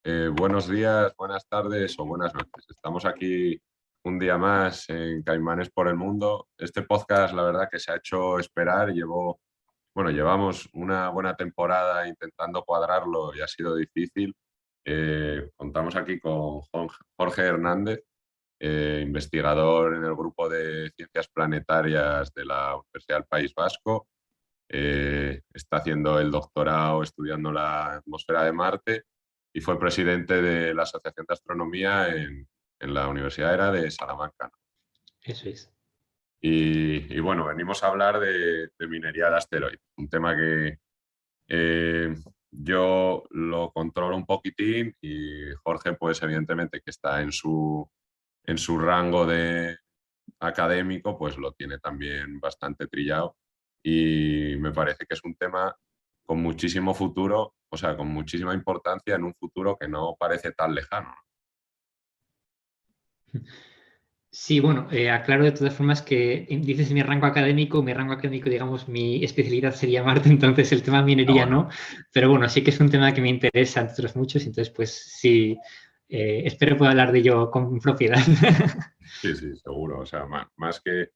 Buenos días, buenas tardes o buenas noches. Estamos aquí un día más en Caimanes por el Mundo. Este podcast, la verdad que se ha hecho esperar. Llevamos una buena temporada intentando cuadrarlo y ha sido difícil. Contamos aquí con Jorge Hernández, investigador en el grupo de ciencias planetarias de la Universidad del País Vasco. Está haciendo el doctorado estudiando la atmósfera de Marte y fue presidente de la Asociación de Astronomía en la Universidad era de Salamanca, ¿no? Eso es. Bueno, venimos a hablar de minería de asteroides, un tema que yo lo controlo un poquitín y Jorge, pues evidentemente que está en su rango de académico, pues lo tiene también bastante trillado y me parece que es un tema con muchísimo futuro, o sea, con muchísima importancia en un futuro que no parece tan lejano, ¿no? Sí, bueno, aclaro de todas formas que dices mi rango académico, digamos, mi especialidad sería Marte, entonces el tema Ah, minería bueno, no, pero bueno, sí que es un tema que me interesa entre otros muchos, entonces pues sí, espero poder hablar de ello con propiedad. sí, sí, seguro. O sea, más que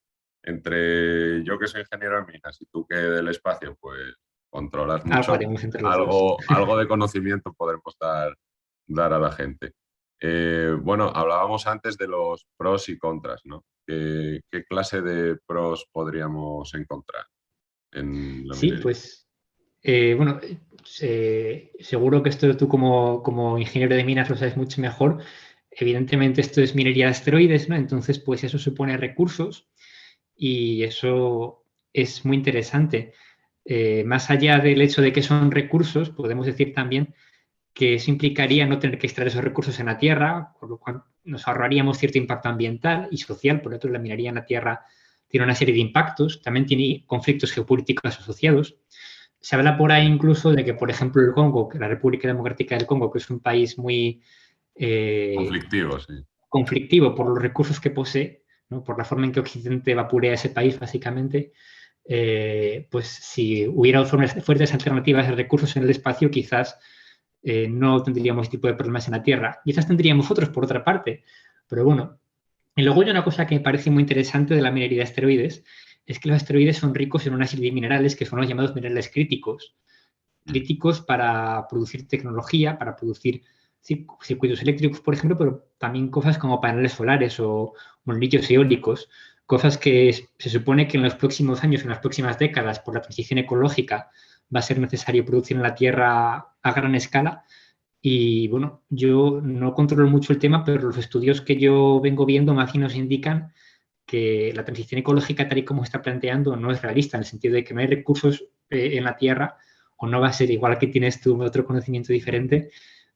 entre yo que soy ingeniero de minas y tú que del espacio, pues controlas Algo mucho, haremos entre los dos. algo de conocimiento podremos dar a la gente. Bueno, hablábamos antes de los pros y contras, ¿no? ¿Qué clase de pros podríamos encontrar en la Sí, minería? pues bueno, seguro que esto tú como ingeniero de minas lo sabes mucho mejor. Evidentemente esto es minería de asteroides, ¿no? Entonces pues eso supone recursos y eso es muy interesante. Más allá del hecho de que son recursos, podemos decir también que eso implicaría no tener que extraer esos recursos en la Tierra, por lo cual nos ahorraríamos cierto impacto ambiental y social. Por otro, la minería en la Tierra tiene una serie de impactos, también tiene conflictos geopolíticos asociados. Se habla por ahí incluso de que, por ejemplo, el Congo, que la República Democrática del Congo, que es un país muy Conflictivo, sí. conflictivo por los recursos que posee, ¿no? Por la forma en que Occidente vapurea ese país, básicamente, pues si hubiera fuertes alternativas de recursos en el espacio, quizás no tendríamos este tipo de problemas en la Tierra. Quizás tendríamos otros, por otra parte. Pero bueno, y luego hay una cosa que me parece muy interesante de la minería de asteroides, es que los asteroides son ricos en una serie de minerales que son los llamados minerales críticos. Mm. Críticos para producir tecnología, para producir circuitos eléctricos, por ejemplo, pero también cosas como paneles solares o molinillos eólicos, cosas que se supone que en los próximos años, en las próximas décadas, por la transición ecológica, va a ser necesario producir en la Tierra a gran escala. Y bueno, yo no controlo mucho el tema, pero los estudios que yo vengo viendo más bien nos indican que la transición ecológica tal y como está planteando no es realista, en el sentido de que no hay recursos en la Tierra o no va a ser igual que tienes tú otro conocimiento diferente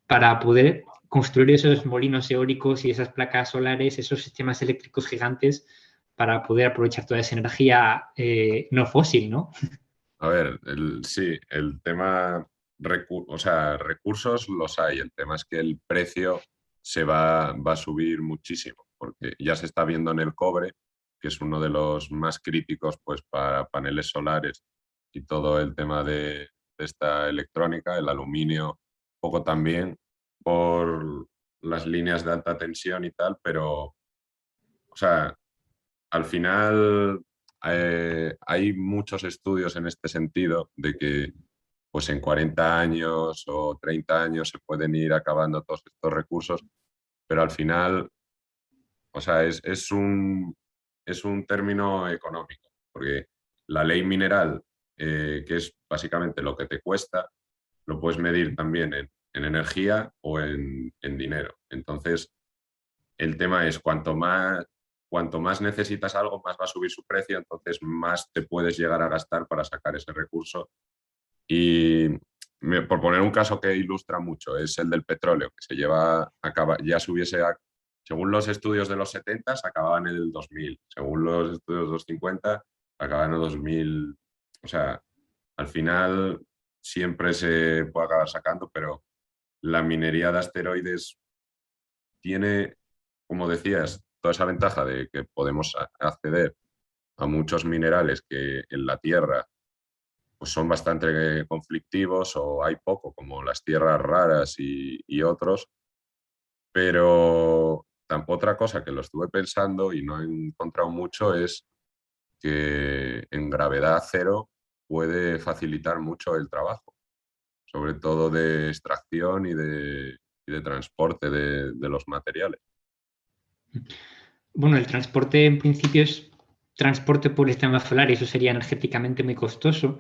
para poder construir esos molinos eólicos y esas placas solares, esos sistemas eléctricos gigantes para poder aprovechar toda esa energía no fósil, ¿no? A ver, sí, el tema, o sea, recursos los hay, el tema es que el precio va a subir muchísimo, porque ya se está viendo en el cobre, que es uno de los más críticos pues, para paneles solares y todo el tema de esta electrónica, el aluminio, poco también por las líneas de alta tensión y tal, pero, o sea, al final hay muchos estudios en este sentido de que pues en 40 años o 30 años se pueden ir acabando todos estos recursos, pero al final, o sea, es un término económico, porque la ley mineral, que es básicamente lo que te cuesta, lo puedes medir también en energía o en dinero. Entonces, el tema es cuanto más necesitas algo, más va a subir su precio, entonces más te puedes llegar a gastar para sacar ese recurso. Y por poner un caso que ilustra mucho, es el del petróleo, que se lleva, ya subiese, según los estudios de los 70, se acababa en el 2000, según los estudios de los 50, acababa en el 2000. O sea, al final siempre se puede acabar sacando, pero la minería de asteroides tiene, como decías, toda esa ventaja de que podemos acceder a muchos minerales que en la Tierra pues son bastante conflictivos o hay poco, como las tierras raras y otros, pero tampoco otra cosa que lo estuve pensando y no he encontrado mucho es que en gravedad cero puede facilitar mucho el trabajo, sobre todo de extracción y de transporte de los materiales. Bueno, el transporte en principio es transporte por el sistema solar y eso sería energéticamente muy costoso,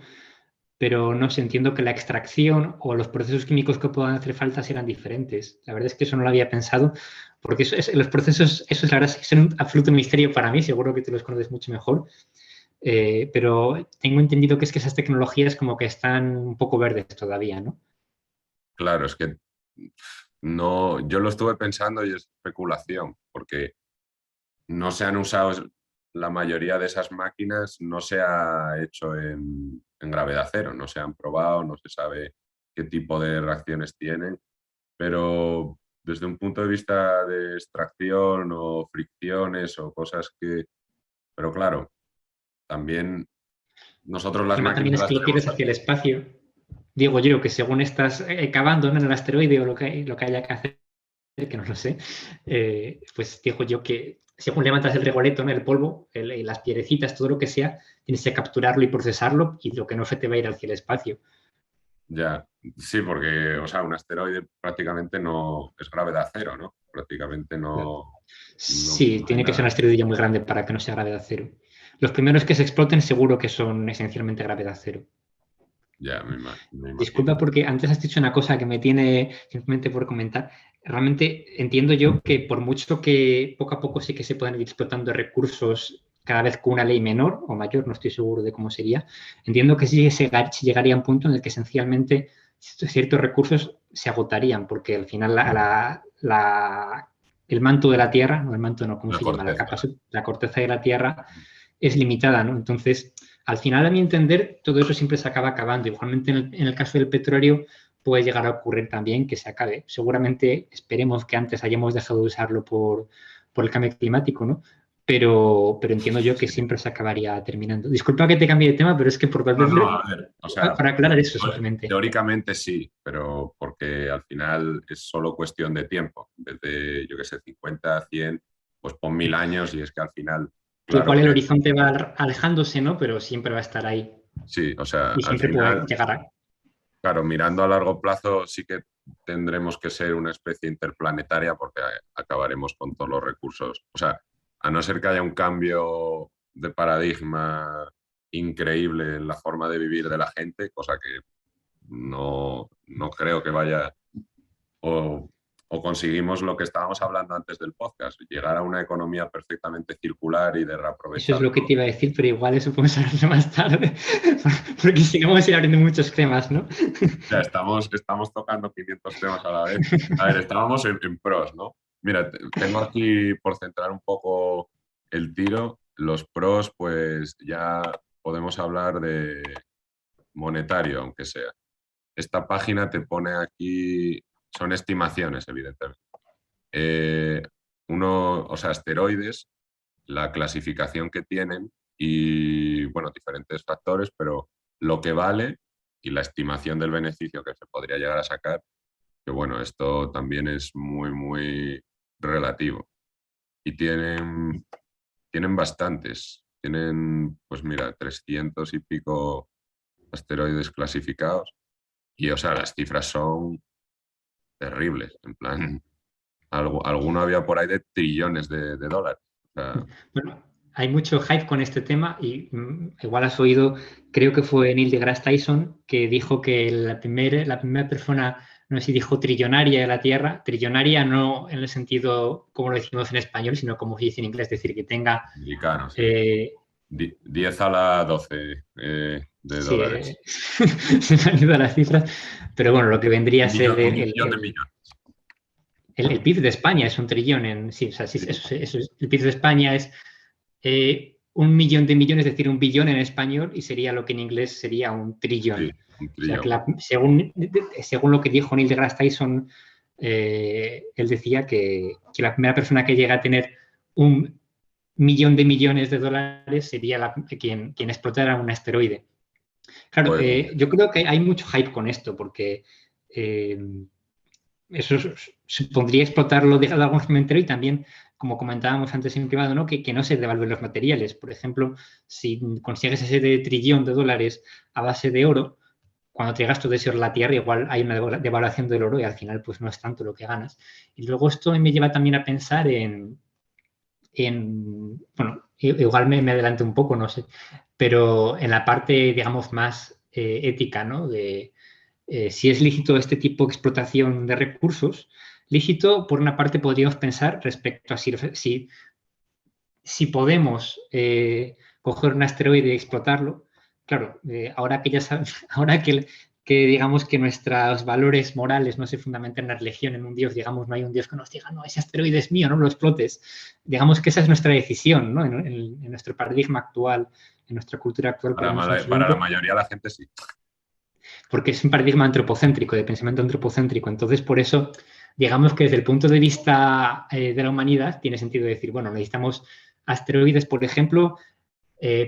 pero no sé, entiendo que la extracción o los procesos químicos que puedan hacer falta serán diferentes. La verdad es que eso no lo había pensado, porque los procesos, eso es la verdad, son un absoluto misterio para mí, seguro que tú los conoces mucho mejor, pero tengo entendido que es que esas tecnologías como que están un poco verdes todavía, ¿no? Claro, es que no, yo lo estuve pensando y es especulación, porque no se han usado, la mayoría de esas máquinas no se ha hecho en gravedad cero, no se han probado, no se sabe qué tipo de reacciones tienen, pero desde un punto de vista de extracción o fricciones o cosas que... Pero claro, también nosotros El las problema también máquinas es que las lo tenemos... tienes hacia el espacio. Digo yo que según estás cavando, ¿no?, en el asteroide o lo que haya que hacer, que no lo sé, pues digo yo que según levantas el regoleto, ¿no?, el polvo, las piedrecitas, todo lo que sea, tienes que capturarlo y procesarlo y lo que no se te va a ir hacia el espacio. Ya, sí, porque, o sea, un asteroide prácticamente no es gravedad cero, ¿no? Prácticamente Sí, no hay tiene que ser un nada. asteroide ya muy grande para que no sea gravedad cero. Los primeros que se exploten seguro que son esencialmente gravedad cero. Ya, me imagino. Disculpa porque antes has dicho una cosa que me tiene simplemente por comentar. Realmente entiendo yo que por mucho que poco a poco sí que se puedan ir explotando recursos cada vez con una ley menor o mayor, no estoy seguro de cómo sería, entiendo que sí se llegaría a un punto en el que esencialmente ciertos recursos se agotarían porque al final el manto de la Tierra, no el manto no, ¿cómo La se llama? La corteza. capa, la corteza de la Tierra es limitada, ¿no? Entonces, al final, a mi entender, todo eso siempre se acaba acabando. Igualmente, en el caso del petróleo, puede llegar a ocurrir también que se acabe. Seguramente esperemos que antes hayamos dejado de usarlo por el cambio climático, ¿no? Pero entiendo yo que Sí. siempre se acabaría terminando. Disculpa que te cambie de tema, pero es que por No, no, a ver, o sea, para aclarar eso simplemente. teóricamente sí, pero porque al final es solo cuestión de tiempo. Desde, yo qué sé, 50, 100, pues pon 1000 años y es que al final, Que claro igual el que horizonte va alejándose, ¿no? Pero siempre va a estar ahí sí, o sea, y al siempre puede final, llegar a... claro, mirando a largo plazo sí que tendremos que ser una especie interplanetaria porque acabaremos con todos los recursos. O sea, a no ser que haya un cambio de paradigma increíble en la forma de vivir de la gente, cosa que no creo que vaya, o, o conseguimos lo que estábamos hablando antes del podcast, llegar a una economía perfectamente circular y de Eso es reaprovechar lo que todo. te iba a decir, pero igual eso podemos hablarlo más tarde, porque si no vamos a ir abriendo muchos temas, ¿no? Ya estamos tocando 500 temas a la vez. A ver, estábamos en pros, ¿no? Mira, tengo aquí, por centrar un poco el tiro, los pros, pues ya podemos hablar de monetario, aunque sea. Esta página te pone aquí, son estimaciones, evidentemente. Eh, o sea, asteroides, la clasificación que tienen y, bueno, diferentes factores, pero lo que vale y la estimación del beneficio que se podría llegar a sacar, que bueno, esto también es muy, muy relativo. Y tienen bastantes. Tienen, pues mira, 300 y pico asteroides clasificados. Y, o sea, las cifras son terribles. En plan, alguno había por ahí de trillones de dólares. O sea, Bueno, hay mucho hype con este tema y igual has oído, creo que fue Neil deGrasse Tyson, que dijo que la primera persona, no sé si dijo trillonaria de la Tierra, trillonaria no en el sentido como lo decimos en español, sino como se dice en inglés, es decir, que tenga, americano, sí. eh, 10 a la 12 de sí, dólares. se me han ido las cifras, pero bueno, lo que vendría a ser Un millón de millones. el PIB de España es un trillón sí, o sea, sí, Sí, el PIB de España es 1 millón de millones, es decir, un billón en español, y sería lo que en inglés sería un trillón. sí, un O sea, que trillón. según lo que dijo Neil deGrasse Tyson, él decía que la primera persona que llega a tener 1 millón de millones de dólares sería quien explotara un asteroide. Claro, Pues, yo creo que hay mucho hype con esto, porque eso supondría explotarlo de algún cementerio y también, como comentábamos antes en privado, ¿no? Que no se devalúen los materiales. Por ejemplo, si consigues ese trillón de dólares a base de oro, cuando te gastas de ese oro a la tierra, igual hay una devaluación del oro y al final pues no es tanto lo que ganas. Y luego esto me lleva también a pensar bueno, igual me adelanto un poco, no sé, pero en la parte, digamos, más ética, ¿no? De si es lícito este tipo de explotación de recursos. Lícito, por una parte, podríamos pensar respecto a si podemos coger un asteroide y explotarlo. Claro, ahora que ya ahora que digamos que nuestros valores morales no se fundamentan en la religión, en un Dios, digamos, no hay un Dios que nos diga, no, ese asteroide es mío, no lo explotes. Digamos que esa es nuestra decisión, ¿no? En nuestro paradigma actual, en nuestra cultura actual podemos para la influirlo, mayoría de la gente sí. porque es un paradigma antropocéntrico, de pensamiento antropocéntrico. Entonces, por eso, digamos que desde el punto de vista de la humanidad, tiene sentido decir, bueno, necesitamos asteroides, por ejemplo,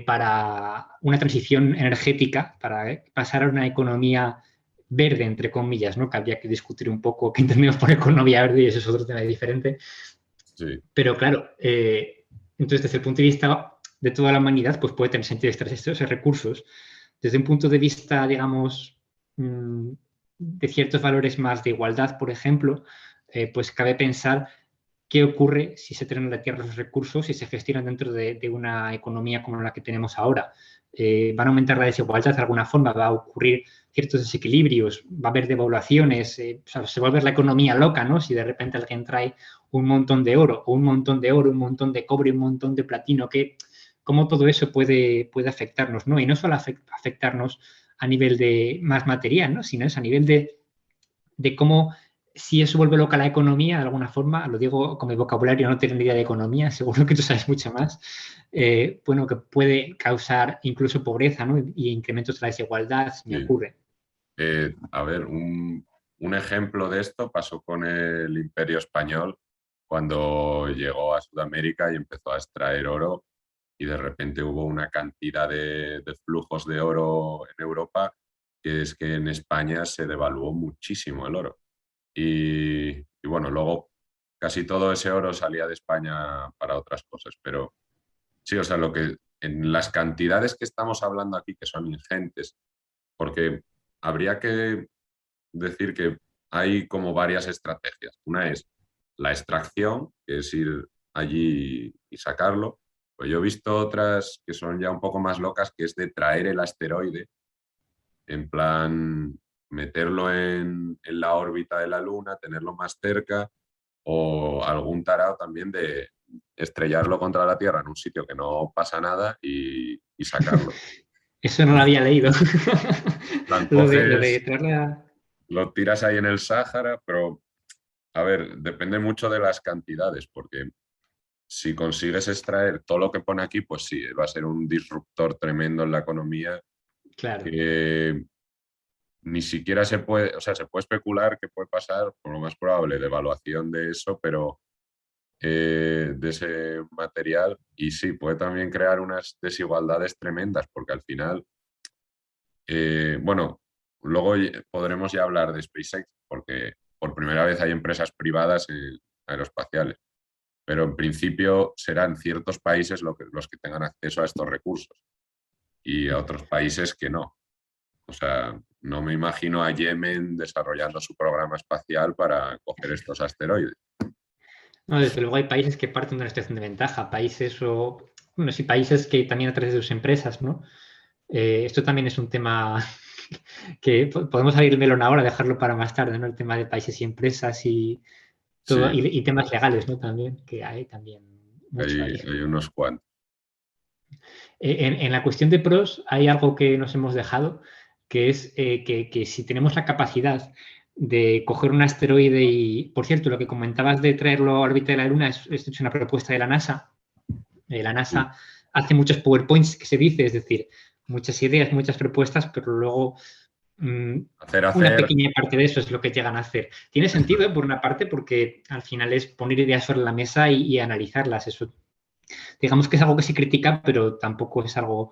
para una transición energética, para pasar a una economía verde, entre comillas, ¿no? Que habría que discutir un poco qué entendemos por economía verde y eso es otro tema diferente. Sí. Pero claro, entonces desde el punto de vista de toda la humanidad, pues puede tener sentido extraer estos recursos. Desde un punto de vista, digamos, de ciertos valores más de igualdad, por ejemplo, pues cabe pensar qué ocurre si se traen a la Tierra los recursos y se gestionan dentro de una economía como la que tenemos ahora. ¿Van a aumentar la desigualdad de alguna forma? ¿Va a ocurrir ciertos desequilibrios? ¿Va a haber devaluaciones? O sea, se va a volver la economía loca, ¿no? Si de repente alguien trae un montón de oro, o un montón de oro, un montón de cobre, un montón de platino, cómo todo eso puede afectarnos, ¿no? Y no solo afectarnos a nivel de más material, ¿no? Sino es a nivel de cómo, si eso vuelve loca la economía, de alguna forma, lo digo con mi vocabulario, no tengo ni idea de economía, seguro que tú sabes mucho más, bueno, que puede causar incluso pobreza, ¿no? Y incrementos de la desigualdad, se me Sí. ocurre. A ver, un ejemplo de esto pasó con el Imperio Español cuando llegó a Sudamérica y empezó a extraer oro y de repente hubo una cantidad de flujos de oro en Europa que es que en España se devaluó muchísimo el oro. Y bueno, luego casi todo ese oro salía de España para otras cosas, pero sí, o sea, lo que en las cantidades que estamos hablando aquí, que son ingentes, porque habría que decir que hay como varias estrategias. Una es la extracción, que es ir allí y sacarlo. Pues yo he visto otras que son ya un poco más locas, que es de traer el asteroide, en plan meterlo en la órbita de la Luna, tenerlo más cerca, o algún tarao también de estrellarlo contra la Tierra en un sitio que no pasa nada y sacarlo. Eso no lo había leído. Plan, Lo de coges, traerla. lo tiras ahí en el Sáhara, pero a ver, depende mucho de las cantidades, porque si consigues extraer todo lo que pone aquí, pues sí, va a ser un disruptor tremendo en la economía Claro. que ni siquiera se puede, o sea, se puede especular que puede pasar, por lo más probable, devaluación de eso, pero de ese material, y sí, puede también crear unas desigualdades tremendas, porque al final, bueno, luego podremos ya hablar de SpaceX, porque por primera vez hay empresas privadas aeroespaciales, pero en principio serán ciertos países los que tengan acceso a estos recursos y a otros países que no. O sea, no me imagino a Yemen desarrollando su programa espacial para coger estos asteroides. No, desde luego hay países que parten de una situación de ventaja, países o, bueno, sí, países que también a través de sus empresas, ¿no? Esto también es un tema que podemos abrir el melón ahora, dejarlo para más tarde, ¿no? El tema de países y empresas y todo, Sí, y temas legales, ¿no? También, que hay también mucho ahí. hay unos cuantos. En la cuestión de pros hay algo que nos hemos dejado, que es que si tenemos la capacidad de coger un asteroide y, por cierto, lo que comentabas de traerlo a órbita de la Luna es una propuesta de la NASA. La Sí. NASA hace muchos PowerPoints que se dice, es decir, muchas ideas, muchas propuestas, pero luego una Hacer, pequeña parte de eso es lo que llegan a hacer. Tiene sentido, por una parte, porque al final es poner ideas sobre la mesa y analizarlas. Eso, digamos que es algo que se critica, pero tampoco es algo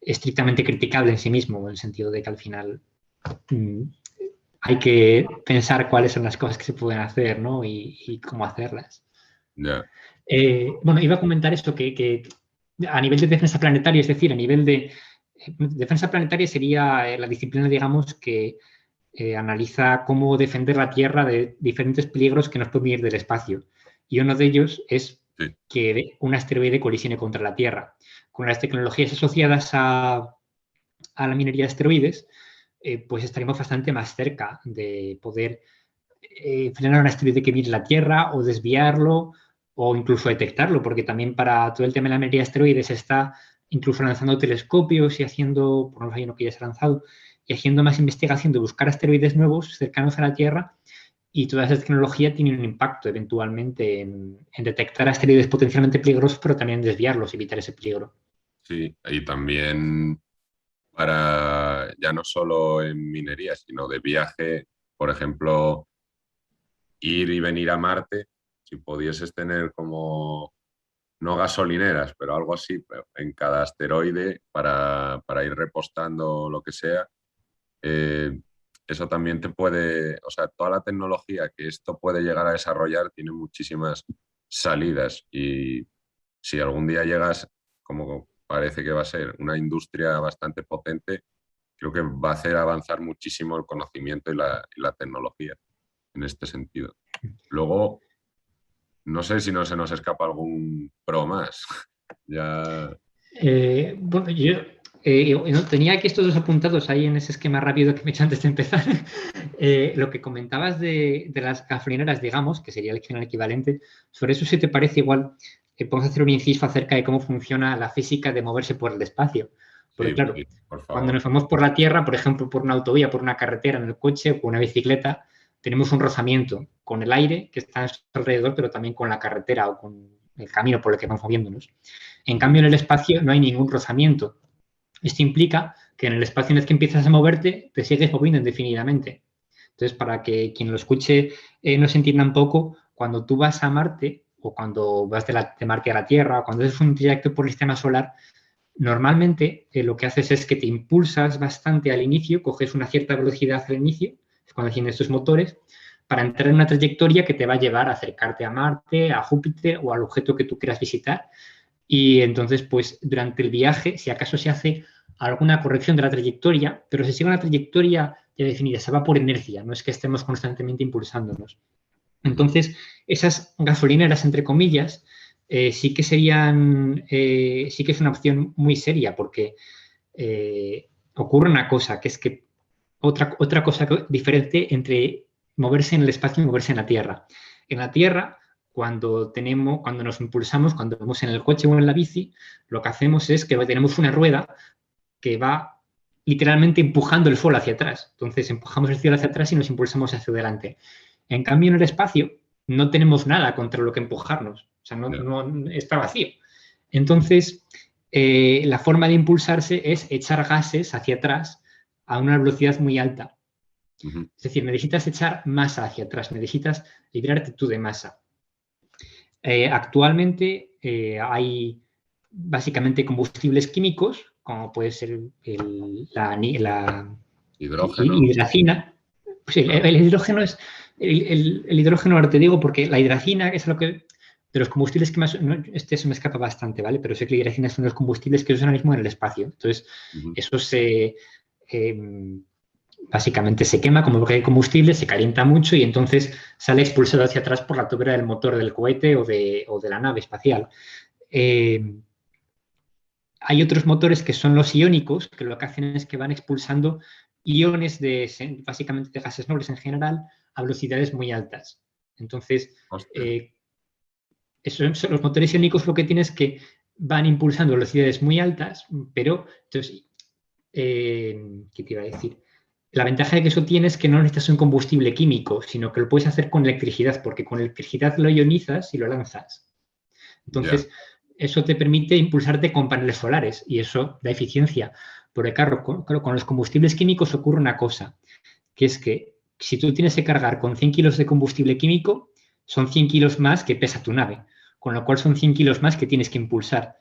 estrictamente criticable en sí mismo, en el sentido de que al final hay que pensar cuáles son las cosas que se pueden hacer, ¿no? Y cómo hacerlas. Ya. Bueno, iba a comentar esto, que a nivel de defensa planetaria, es decir, a nivel de defensa planetaria sería la disciplina, digamos, que analiza cómo defender la Tierra de diferentes peligros que nos pueden venir del espacio. Y uno de ellos es Sí. que un asteroide colisione contra la Tierra. Con las tecnologías asociadas a la minería de asteroides, pues estaremos bastante más cerca de poder frenar un asteroide que viene a la Tierra o desviarlo o incluso detectarlo, porque también para todo el tema de la minería de asteroides se está incluso lanzando telescopios y haciendo, por lo menos hay uno que ya se ha lanzado, y haciendo más investigación de buscar asteroides nuevos cercanos a la Tierra, y toda esa tecnología tiene un impacto eventualmente en detectar asteroides potencialmente peligrosos, pero también desviarlos, evitar ese peligro. Sí, y también para ya no solo en minería, sino de viaje, por ejemplo, ir y venir a Marte, si pudieses tener como, no gasolineras, pero algo así, pero en cada asteroide para ir repostando lo que sea, eh, eso también te puede, o sea, toda la tecnología que esto puede llegar a desarrollar tiene muchísimas salidas y si algún día llegas, como parece que va a ser, una industria bastante potente, creo que va a hacer avanzar muchísimo el conocimiento y la tecnología en este sentido. Luego, no sé si no se nos escapa algún pro más. Ya, Bueno, yo no, tenía aquí estos dos apuntados ahí en ese esquema rápido que me he hecho antes de empezar. Lo que comentabas de las gasolineras, digamos, que sería el equivalente, sobre eso si te parece igual, podemos hacer un inciso acerca de cómo funciona la física de moverse por el espacio. Porque sí, claro, sí, por cuando favor. nos vamos por la Tierra, por ejemplo, por una autovía, por una carretera, en el coche o con una bicicleta, tenemos un rozamiento con el aire que está a nuestro alrededor, pero también con la carretera o con el camino por el que vamos moviéndonos. En cambio, en el espacio no hay ningún rozamiento. Esto implica que en el espacio, una vez que empiezas a moverte, te sigues moviendo indefinidamente. Entonces, para que quien lo escuche no se entienda un poco, cuando tú vas a Marte o cuando vas de Marte a la Tierra o cuando haces un trayecto por el sistema solar, normalmente lo que haces es que te impulsas bastante al inicio, coges una cierta velocidad al inicio, es cuando encienden estos motores, para entrar en una trayectoria que te va a llevar a acercarte a Marte, a Júpiter o al objeto que tú quieras visitar. Y entonces, pues durante el viaje, si acaso se hace alguna corrección de la trayectoria, pero se sigue una trayectoria ya definida, se va por inercia, no es que estemos constantemente impulsándonos. Entonces, esas gasolineras, entre comillas, sí que serían, sí que es una opción muy seria, porque ocurre una cosa, que es que otra cosa diferente entre moverse en el espacio y moverse en la Tierra. En la Tierra, cuando nos impulsamos, cuando vamos en el coche o en la bici, lo que hacemos es que tenemos una rueda que va literalmente empujando el suelo hacia atrás. Entonces empujamos el cielo hacia atrás y nos impulsamos hacia adelante. En cambio, en el espacio no tenemos nada contra lo que empujarnos. O sea, Ya. no está vacío. Entonces, la forma de impulsarse es echar gases hacia atrás a una velocidad muy alta. Ujú. Es decir, necesitas echar masa hacia atrás, necesitas liberarte tú de masa. Actualmente hay básicamente combustibles químicos, como puede ser la Hidrógeno. hidracina. Pues Claro. el hidrógeno es. El hidrógeno, ahora te digo, porque la hidracina es lo que. De los combustibles que más. No, este se me escapa bastante, ¿vale? Pero sé que la hidracina es uno de los combustibles que se usan ahora mismo en el espacio. Entonces, Ujú. eso se. Eh, básicamente se quema como que hay combustible, se calienta mucho y entonces sale expulsado hacia atrás por la tubería del motor del cohete o de la nave espacial. Eh, hay otros motores que son los iónicos, que lo que hacen es que van expulsando iones básicamente de gases nobles en general a velocidades muy altas. Entonces, Hostia. los motores iónicos lo que tienen es que van impulsando velocidades muy altas, pero entonces, ¿qué te iba a decir? La ventaja de que eso tiene es que no necesitas un combustible químico, sino que lo puedes hacer con electricidad, porque con electricidad lo ionizas y lo lanzas. Ya. Entonces, eso te permite impulsarte con paneles solares y eso da eficiencia. Porque, claro, con los combustibles químicos ocurre una cosa, que es que si tú tienes que cargar con 100 kilos de combustible químico, son 100 kilos más que pesa tu nave, con lo cual son 100 kilos más que tienes que impulsar.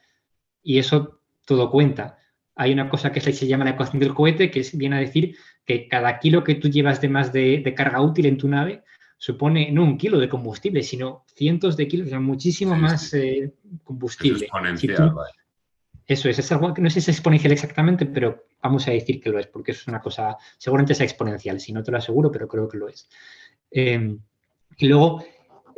Y eso todo cuenta. hay una cosa que se llama la ecuación del cohete, que viene a decir que cada kilo que tú llevas de más de carga útil en tu nave supone no un kilo de combustible, sino cientos de kilos, o sea, muchísimo Sí, sí. más Es combustible. Si exponencial, tú, vaya. eso es algo que no sé si es exponencial exactamente, pero vamos a decir que lo es, porque eso es una cosa, seguramente es exponencial, si no te lo aseguro, pero creo que lo es. Y luego,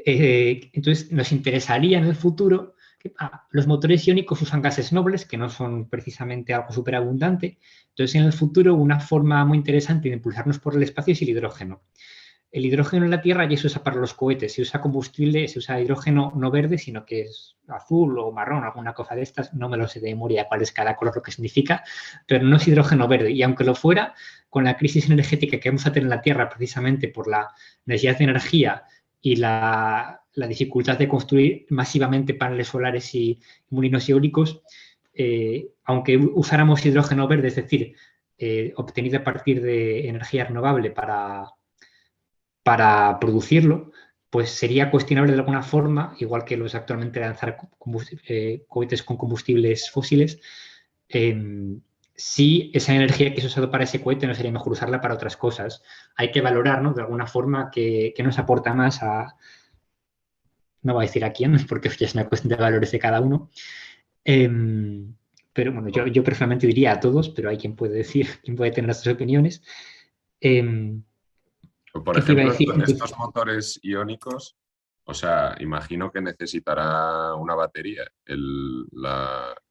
entonces, nos interesaría en el futuro que los motores iónicos usan gases nobles, que no son precisamente algo súper abundante. Entonces, en el futuro, una forma muy interesante de impulsarnos por el espacio es el hidrógeno. El hidrógeno en la Tierra ya se usa para los cohetes, se usa combustible, se usa hidrógeno no verde, sino que es azul o marrón, alguna cosa de estas, no me lo sé de memoria cuál es cada color, lo que significa, pero no es hidrógeno verde. Y aunque lo fuera, con la crisis energética que vamos a tener en la Tierra precisamente por la necesidad de energía y la dificultad de construir masivamente paneles solares y molinos eólicos, aunque usáramos hidrógeno verde, es decir, obtenido a partir de energía renovable para producirlo, pues sería cuestionable de alguna forma, igual que los actualmente lanzar cohetes con combustibles fósiles, si esa energía que se ha usado para ese cohete no sería mejor usarla para otras cosas. Hay que valorar, ¿no? De alguna forma que nos aporta más a, no voy a decir a quién, porque ya es una cuestión de valores de cada uno. Pero bueno, yo personalmente diría a todos, pero hay quien puede decir, quien puede tener otras opiniones. Por ¿Qué te iba a ejemplo, decir? estos motores iónicos, o sea, imagino que necesitará una batería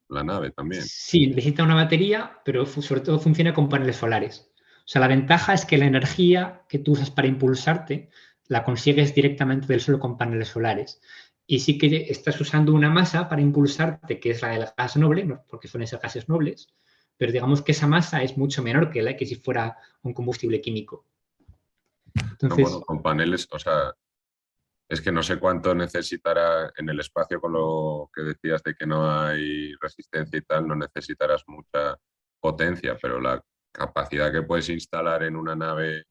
la nave también. Sí, necesita una batería, pero sobre todo funciona con paneles solares. O sea, la ventaja es que la energía que tú usas para impulsarte la consigues directamente del suelo con paneles solares. Y sí que estás usando una masa para impulsarte, que es la del gas noble, ¿no? Porque suelen ser gases nobles, pero digamos que esa masa es mucho menor que la que si fuera un combustible químico. No, bueno, Entonces, con paneles, o sea, es que no sé cuánto necesitará en el espacio con lo que decías de que no hay resistencia y tal, no necesitarás mucha potencia, pero la capacidad que puedes instalar en una nave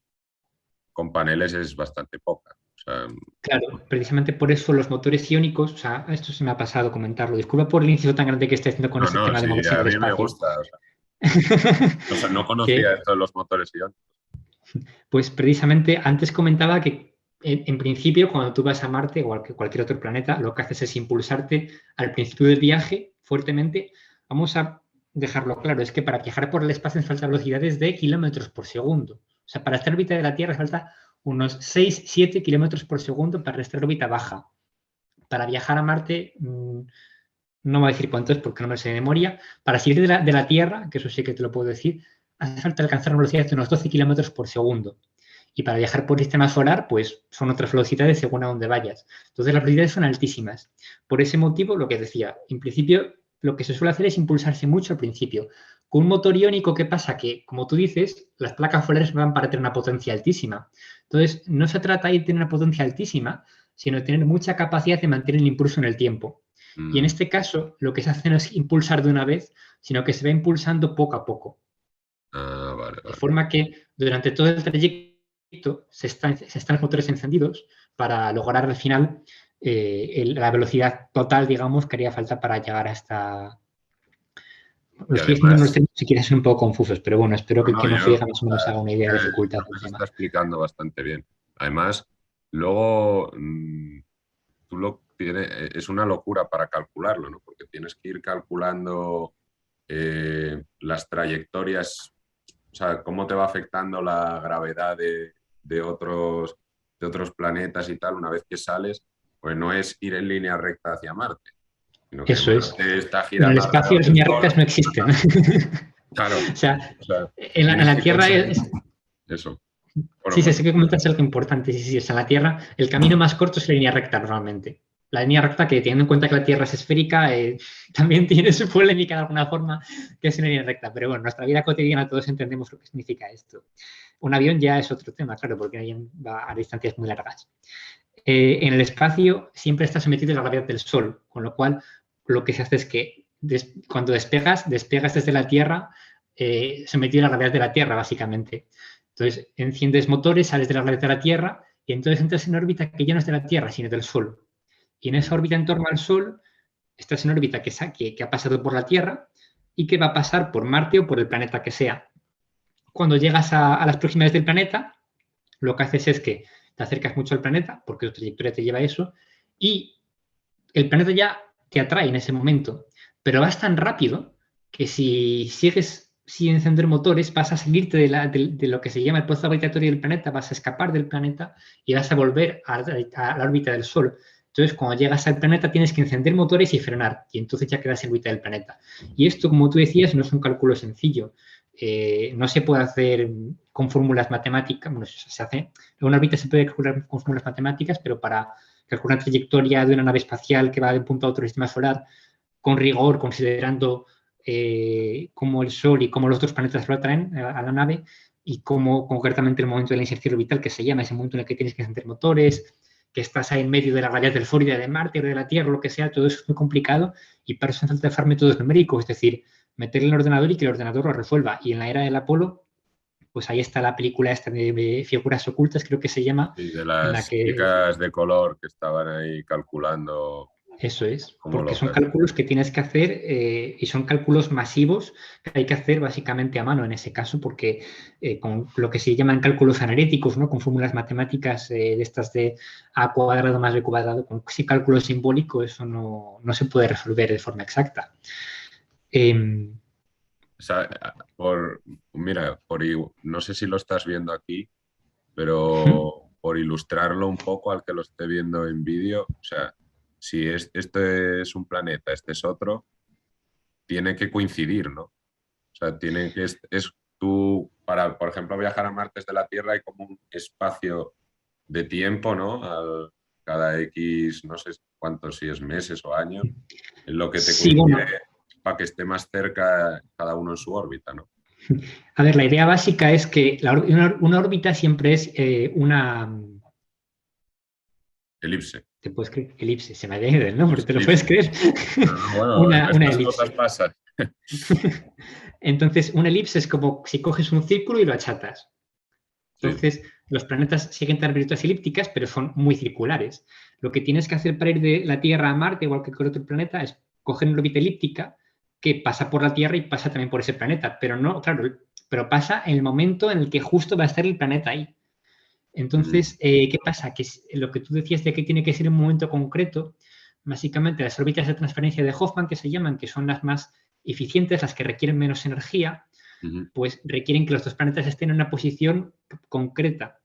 con paneles es bastante poca. O sea, claro, precisamente por eso los motores iónicos, o sea, esto se me ha pasado comentarlo, disculpa por el inciso tan grande que estoy haciendo con no, este no, tema de sí, moverse en a el mí me espacio. gusta. O sea, no conocía que esto de los motores iónicos. Pues precisamente antes comentaba que en principio cuando tú vas a Marte o a cualquier otro planeta, lo que haces es impulsarte al principio del viaje fuertemente. Vamos a dejarlo claro, es que para viajar por el espacio nos falta velocidades de kilómetros por segundo. O sea, para estar en órbita de la Tierra falta unos 6-7 kilómetros por segundo para estar en órbita baja. Para viajar a Marte, no voy a decir cuánto es porque no me lo sé de memoria, para salir de la Tierra, que eso sí que te lo puedo decir, hace falta alcanzar una velocidad de unos 12 kilómetros por segundo. Y para viajar por el sistema solar, pues son otras velocidades según a dónde vayas. Entonces las velocidades son altísimas. Por ese motivo, lo que decía, en principio lo que se suele hacer es impulsarse mucho al principio. Con un motor iónico, ¿qué pasa? Que, como tú dices, las placas solares van para tener una potencia altísima. Entonces, no se trata de tener una potencia altísima, sino de tener mucha capacidad de mantener el impulso en el tiempo. Y en Mm, este caso, lo que se hace no es impulsar de una vez, sino que se va impulsando poco a poco. vale, De vale. forma que durante todo el trayecto se están los motores encendidos para lograr al final la velocidad total, digamos, que haría falta para llegar hasta... Lo Y estoy diciendo en unos además, términos si quieres un poco confusos, pero bueno, espero no, que no, nos yo, llegue más o menos a una idea de dificultad creo del que se tema. está explicando bastante bien. Además, luego tú lo tienes, es una locura para calcularlo, ¿no? Porque tienes que ir calculando las trayectorias, o sea, cómo te va afectando la gravedad de otros planetas y tal una vez que sales, pues no es ir en línea recta hacia Marte, sino que Eso es. Marte está En el girando espacio alrededor las del líneas Sol. rectas no existen. Claro, O sea, o sea, en tienes la que Tierra conseguir eso. Bueno, sí, sí, bueno, sé que comentas algo importante. Sí, sí, o sea, en la Tierra el camino más corto es la línea recta normalmente. La línea recta que, teniendo en cuenta que la Tierra es esférica, también tiene su polémica de alguna forma, que es una línea recta. Pero bueno, en nuestra vida cotidiana todos entendemos lo que significa esto. Un avión ya es otro tema, claro, porque un avión va a distancias muy largas. En el espacio siempre está sometido a la gravedad del Sol, con lo cual lo que se hace es que cuando despegas desde la Tierra sometido a la gravedad de la Tierra, básicamente. Entonces, enciendes motores, sales de la gravedad de la Tierra y entonces entras en órbita que ya no es de la Tierra, sino del Sol. Y en esa órbita en torno al Sol, estás en órbita que ha pasado por la Tierra, y que va a pasar por Marte o por el planeta que sea. Cuando llegas a las proximidades del planeta, lo que haces es que te acercas mucho al planeta, porque tu trayectoria te lleva a eso, y el planeta ya te atrae en ese momento, pero vas tan rápido que si sigues sin encender motores, vas a salirte de lo que se llama el pozo gravitatorio del planeta, vas a escapar del planeta y vas a volver a la órbita del Sol. Entonces, cuando llegas al planeta, tienes que encender motores y frenar, y entonces ya quedas en órbita del planeta. Y esto, como tú decías, no es un cálculo sencillo. No se puede hacer con fórmulas matemáticas. Bueno, se hace, una órbita se puede calcular con fórmulas matemáticas, pero para calcular la trayectoria de una nave espacial que va de un punto a otro sistema solar con rigor, considerando cómo el Sol y cómo los otros planetas lo atraen a la nave y cómo concretamente el momento de la inserción orbital, que se llama ese momento en el que tienes que encender motores, que estás ahí en medio de la raya del Florida, de Marte o de la Tierra, lo que sea, todo eso es muy complicado y para eso hace falta hacer métodos numéricos, es decir, meterle en el ordenador y que el ordenador lo resuelva. Y en la era del Apolo, pues ahí está la película esta de Figuras Ocultas, creo que se llama, Y de en la las que chicas de color que estaban ahí calculando eso es, como porque son locas. cálculos que tienes que hacer y son cálculos masivos que hay que hacer básicamente a mano en ese caso, porque con lo que se llaman cálculos analíticos, ¿no? Con fórmulas matemáticas de estas de a cuadrado más b cuadrado, con sí cálculo simbólico, eso no se puede resolver de forma exacta. Em, O sea, mira, no sé si lo estás viendo aquí, pero por ilustrarlo un poco al que lo esté viendo en vídeo, o sea, si este es un planeta, este es otro, tiene que coincidir, ¿no? O sea, tiene que, es tú, para, por ejemplo, viajar a Marte desde la Tierra hay como un espacio de tiempo, ¿no? Cada X, no sé cuántos, si es meses o años, en lo que te sí, coincide bueno, para que esté más cerca cada uno en su órbita, ¿no? a ver, la idea básica es que una órbita siempre es Elipse. ¿te puedes creer? Elipse, se me ha ido el nombre, ¿te lo puedes Elipse. creer? No, bueno, Una estas cosas elipse. pasan. Entonces, una elipse es como si coges un círculo y lo achatas. Sí. Entonces, los planetas siguen teniendo órbitas elípticas, pero son muy circulares. Lo que tienes que hacer para ir de la Tierra a Marte, igual que con otro planeta, es coger una órbita elíptica que pasa por la Tierra y pasa también por ese planeta. Pero no, claro, pero pasa en el momento en el que justo va a estar el planeta ahí. Mm. Entonces, ¿qué pasa? Que lo que tú decías de que tiene que ser un momento concreto, básicamente las órbitas de transferencia de Hoffman, que se llaman, que son las más eficientes, las que requieren menos energía, Ujú. pues requieren que los dos planetas estén en una posición concreta.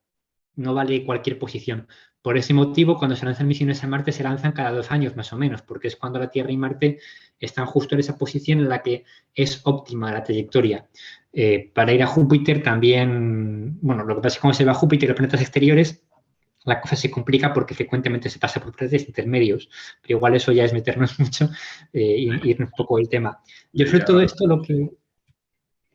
No vale cualquier posición. Por ese motivo, cuando se lanzan misiones a Marte, se lanzan cada 2 años más o menos, porque es cuando la Tierra y Marte están justo en esa posición en la que es óptima la trayectoria. Para ir a Júpiter también, bueno, lo que pasa es que cuando se va a Júpiter y los planetas exteriores, la cosa se complica porque frecuentemente se pasa por planetas intermedios, pero igual eso ya es meternos mucho y irnos un poco del tema. Yo sobre Leía, todo esto lo que...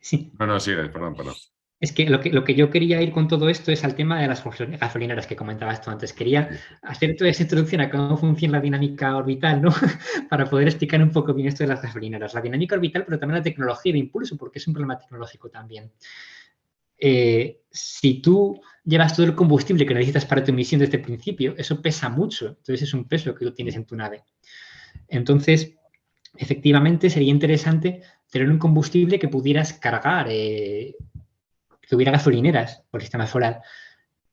Sí, no, no, sigue, perdón, perdón. es que lo que yo quería ir con todo esto es al tema de las gasolineras que comentabas tú antes. Quería Sí. hacer toda esa introducción a cómo funciona la dinámica orbital, ¿no? Para poder explicar un poco bien esto de las gasolineras. La dinámica orbital, pero también la tecnología de impulso, porque es un problema tecnológico también. Si tú llevas todo el combustible que necesitas para tu misión desde el principio, eso pesa mucho. Entonces es un peso que tú tienes en tu nave. Entonces, efectivamente, sería interesante tener un combustible que pudieras cargar, que hubiera gasolineras por sistema solar.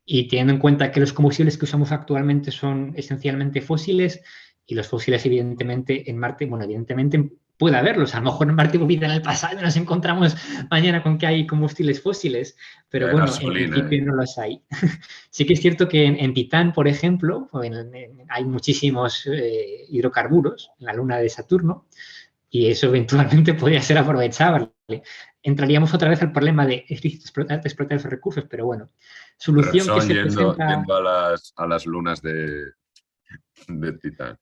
Y teniendo en cuenta que los combustibles que usamos actualmente son esencialmente fósiles y los fósiles, evidentemente, en Marte, bueno, evidentemente puede haberlos. A lo mejor en Marte hubo vida en el pasado y nos encontramos mañana con que hay combustibles fósiles, Que pero hay bueno, en gasolina. principio no los hay. Sí que es cierto que en Titán, por ejemplo, hay muchísimos hidrocarburos en la luna de Saturno y eso eventualmente podría ser aprovechable. Entraríamos otra vez al problema de es lícito explotar esos recursos, pero bueno, solución que Repsol se presenta, yendo a las lunas de Titán.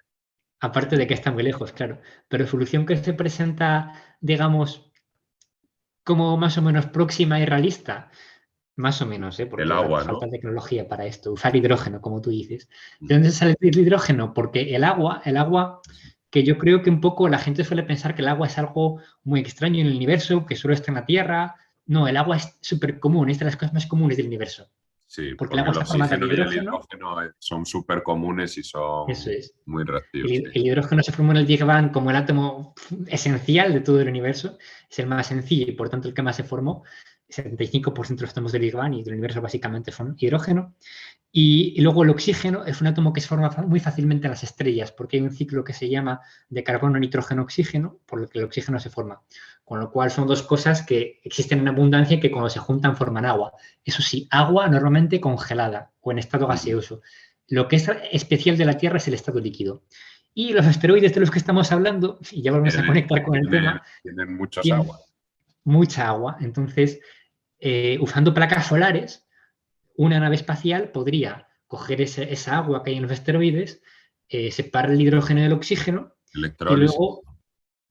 aparte de que está muy lejos, claro, pero solución que se presenta, digamos, como más o menos próxima y realista, más o menos, El porque agua, falta ¿no? tecnología para esto, usar hidrógeno, como tú dices. ¿De dónde sale el hidrógeno? Porque el agua, que yo creo que un poco la gente suele pensar que el agua es algo muy extraño en el universo, que solo está en la Tierra. No, el agua es súper común, es de las cosas más comunes del universo. Sí, porque el porque agua el está formada de oxígeno y el hidrógeno. hidrógeno son súper comunes y Eso son es. muy reactivos, sí. El hidrógeno se formó en el Big Bang como el átomo esencial de todo el universo, es el más sencillo y por tanto el que más se formó. El 75% de los átomos del Big Bang y del universo básicamente son hidrógeno. Y luego el oxígeno es un átomo que se forma muy fácilmente en las estrellas, porque hay un ciclo que se llama de carbono, nitrógeno, oxígeno, por lo que el oxígeno se forma. Con lo cual son dos cosas que existen en abundancia y que cuando se juntan forman agua. Eso sí, agua normalmente congelada o en estado Ujú. gaseoso. Lo que es especial de la Tierra es el estado líquido. Y los asteroides de los que estamos hablando, y ya vamos a conectar con el tema, Tienen muchos tienen aguas. mucha agua. Entonces, usando placas solares, una nave espacial podría coger esa agua que hay en los asteroides, separar el hidrógeno del oxígeno y Electrólisis. luego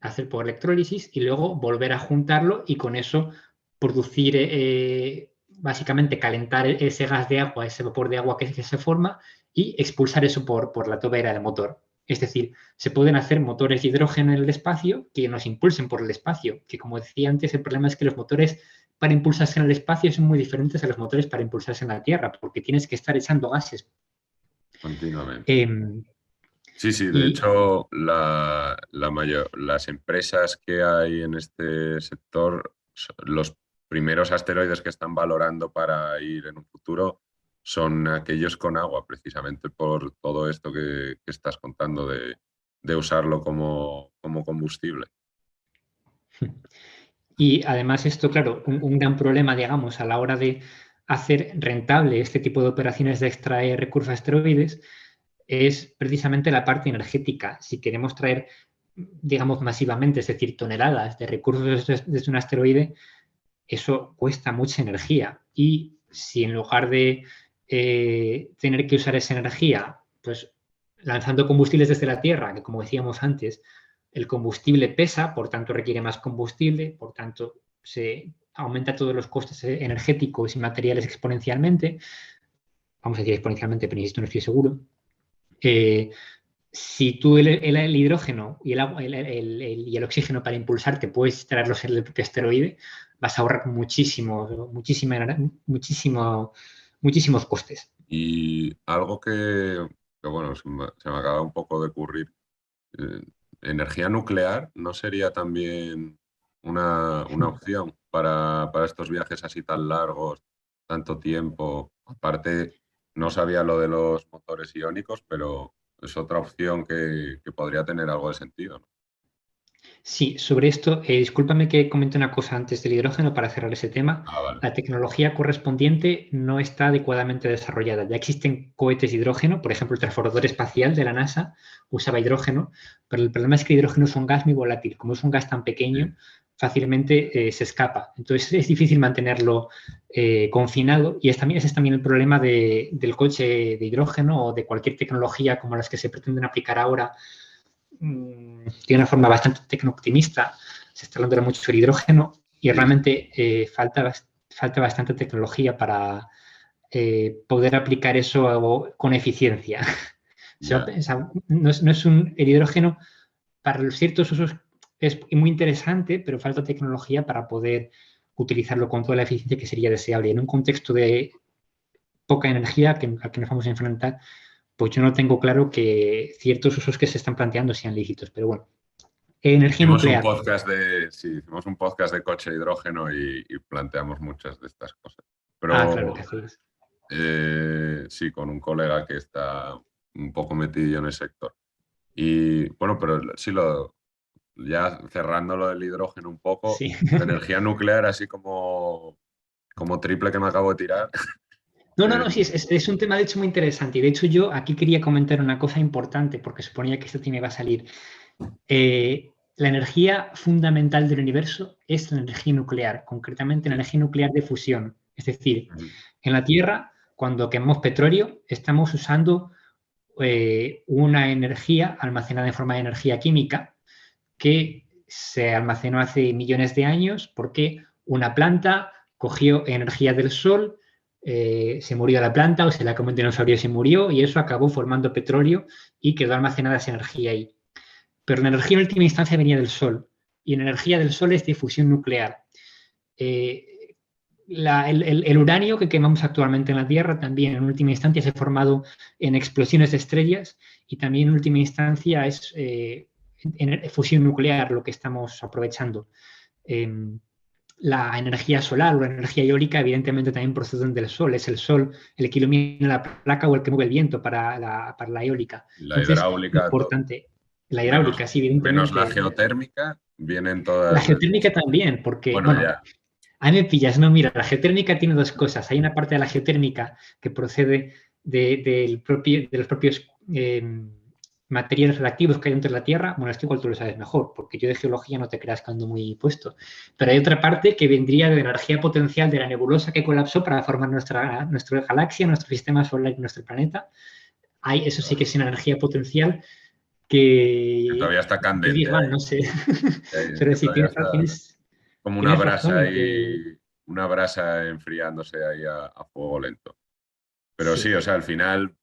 hacer por electrólisis y luego volver a juntarlo y con eso producir, básicamente calentar ese gas de agua, ese vapor de agua que se forma y expulsar eso por la tobera del motor. Es decir, se pueden hacer motores de hidrógeno en el espacio que nos impulsen por el espacio, que como decía antes, el problema es que los motores para impulsarse en el espacio son muy diferentes a los motores para impulsarse en la Tierra, porque tienes que estar echando gases. Continuamente. Eh, Sí, sí, de y hecho, las empresas que hay en este sector, los primeros asteroides que están valorando para ir en un futuro son aquellos con agua, precisamente por todo esto que estás contando de usarlo como combustible. Y además esto, claro, un gran problema, digamos, a la hora de hacer rentable este tipo de operaciones de extraer recursos asteroides es precisamente la parte energética. Si queremos traer, digamos, masivamente, es decir, toneladas de recursos desde un asteroide, eso cuesta mucha energía. Y si en lugar de tener que usar esa energía, pues lanzando combustibles desde la Tierra, que como decíamos antes, el combustible pesa, por tanto requiere más combustible, por tanto se aumenta todos los costes energéticos y materiales exponencialmente, vamos a decir exponencialmente, pero insisto, no estoy seguro. Eh, si tú el hidrógeno y el, agua, y el oxígeno para impulsarte puedes traerlos en el propio asteroide, vas a ahorrar muchísimos costes. Y algo que, bueno, se me acaba un poco de ocurrir. eh, ¿Energía nuclear no sería también una opción para estos viajes así tan largos, tanto tiempo? Aparte, no sabía lo de los motores iónicos, pero es otra opción que podría tener algo de sentido, ¿no? Sí, sobre esto, discúlpame que comente una cosa antes del hidrógeno para cerrar ese tema. Ah, vale. La tecnología correspondiente no está adecuadamente desarrollada. Ya existen cohetes de hidrógeno, por ejemplo, el transbordador espacial de la NASA usaba hidrógeno, pero el problema es que el hidrógeno es un gas muy volátil. Como es un gas tan pequeño, Sí. fácilmente se escapa. Entonces es difícil mantenerlo confinado y ese es también el problema del coche de hidrógeno o de cualquier tecnología como las que se pretenden aplicar ahora de una forma bastante tecno-optimista. Se está hablando mucho del hidrógeno y Sí, realmente falta bastante tecnología para poder aplicar eso con eficiencia. ya. El hidrógeno para los ciertos usos es muy interesante, pero falta tecnología para poder utilizarlo con toda la eficiencia que sería deseable. En un contexto de poca energía al que nos vamos a enfrentar, pues yo no tengo claro que ciertos usos que se están planteando sean lícitos, pero bueno. Energía nuclear. Hicimos un podcast de coche de hidrógeno y planteamos muchas de estas cosas. Ah, claro que Pero hacéis. sí, con un colega que está un poco metido en el sector. Y bueno, pero sí, ya cerrando lo del hidrógeno un poco, Sí. de energía nuclear, así como triple que me acabo de tirar. No, no, eh, no, sí, es un tema de hecho muy interesante. Y de hecho yo aquí quería comentar una cosa importante porque suponía que este tema iba a salir. La energía fundamental del universo es la energía nuclear, concretamente la sí, energía nuclear de fusión. Es decir, en la Tierra, cuando quemamos petróleo, estamos usando una energía almacenada en forma de energía química que se almacenó hace millones de años porque una planta cogió energía del sol, se murió la planta o se la comió un dinosaurio y se murió y eso acabó formando petróleo y quedó almacenada esa energía ahí. Pero la energía en última instancia venía del sol y la energía del sol es de fusión nuclear. Eh, el uranio que quemamos actualmente en la Tierra también en última instancia se ha formado en explosiones de estrellas y también en última instancia es fusión nuclear lo que estamos aprovechando. La energía solar o la energía eólica evidentemente también proceden del sol. Es el sol el que ilumina la placa o el que mueve el viento para la eólica. La Entonces, hidráulica, todo. importante. La Menos, hidráulica, sí, menos la evidentemente. geotérmica, vienen La todas... geotérmica también, porque, Bueno, bueno, ya, ahí me pillas, no, mira, la geotérmica tiene dos cosas. Hay una parte de la geotérmica que procede de los propios materiales reactivos que hay dentro de la Tierra. Bueno, esto igual tú lo sabes mejor, porque yo de geología no te creas que ando muy puesto. Pero hay otra parte que vendría de la energía potencial de la nebulosa que colapsó para formar nuestra galaxia, nuestro sistema solar y nuestro planeta. Eso sí que es una energía potencial que que todavía está el Big candente Bang, ahí, no sé. Pero que sí, todavía está como una tienes brasa razón en que ahí, una brasa enfriándose ahí a fuego lento. Pero sí, sí. o sea, al final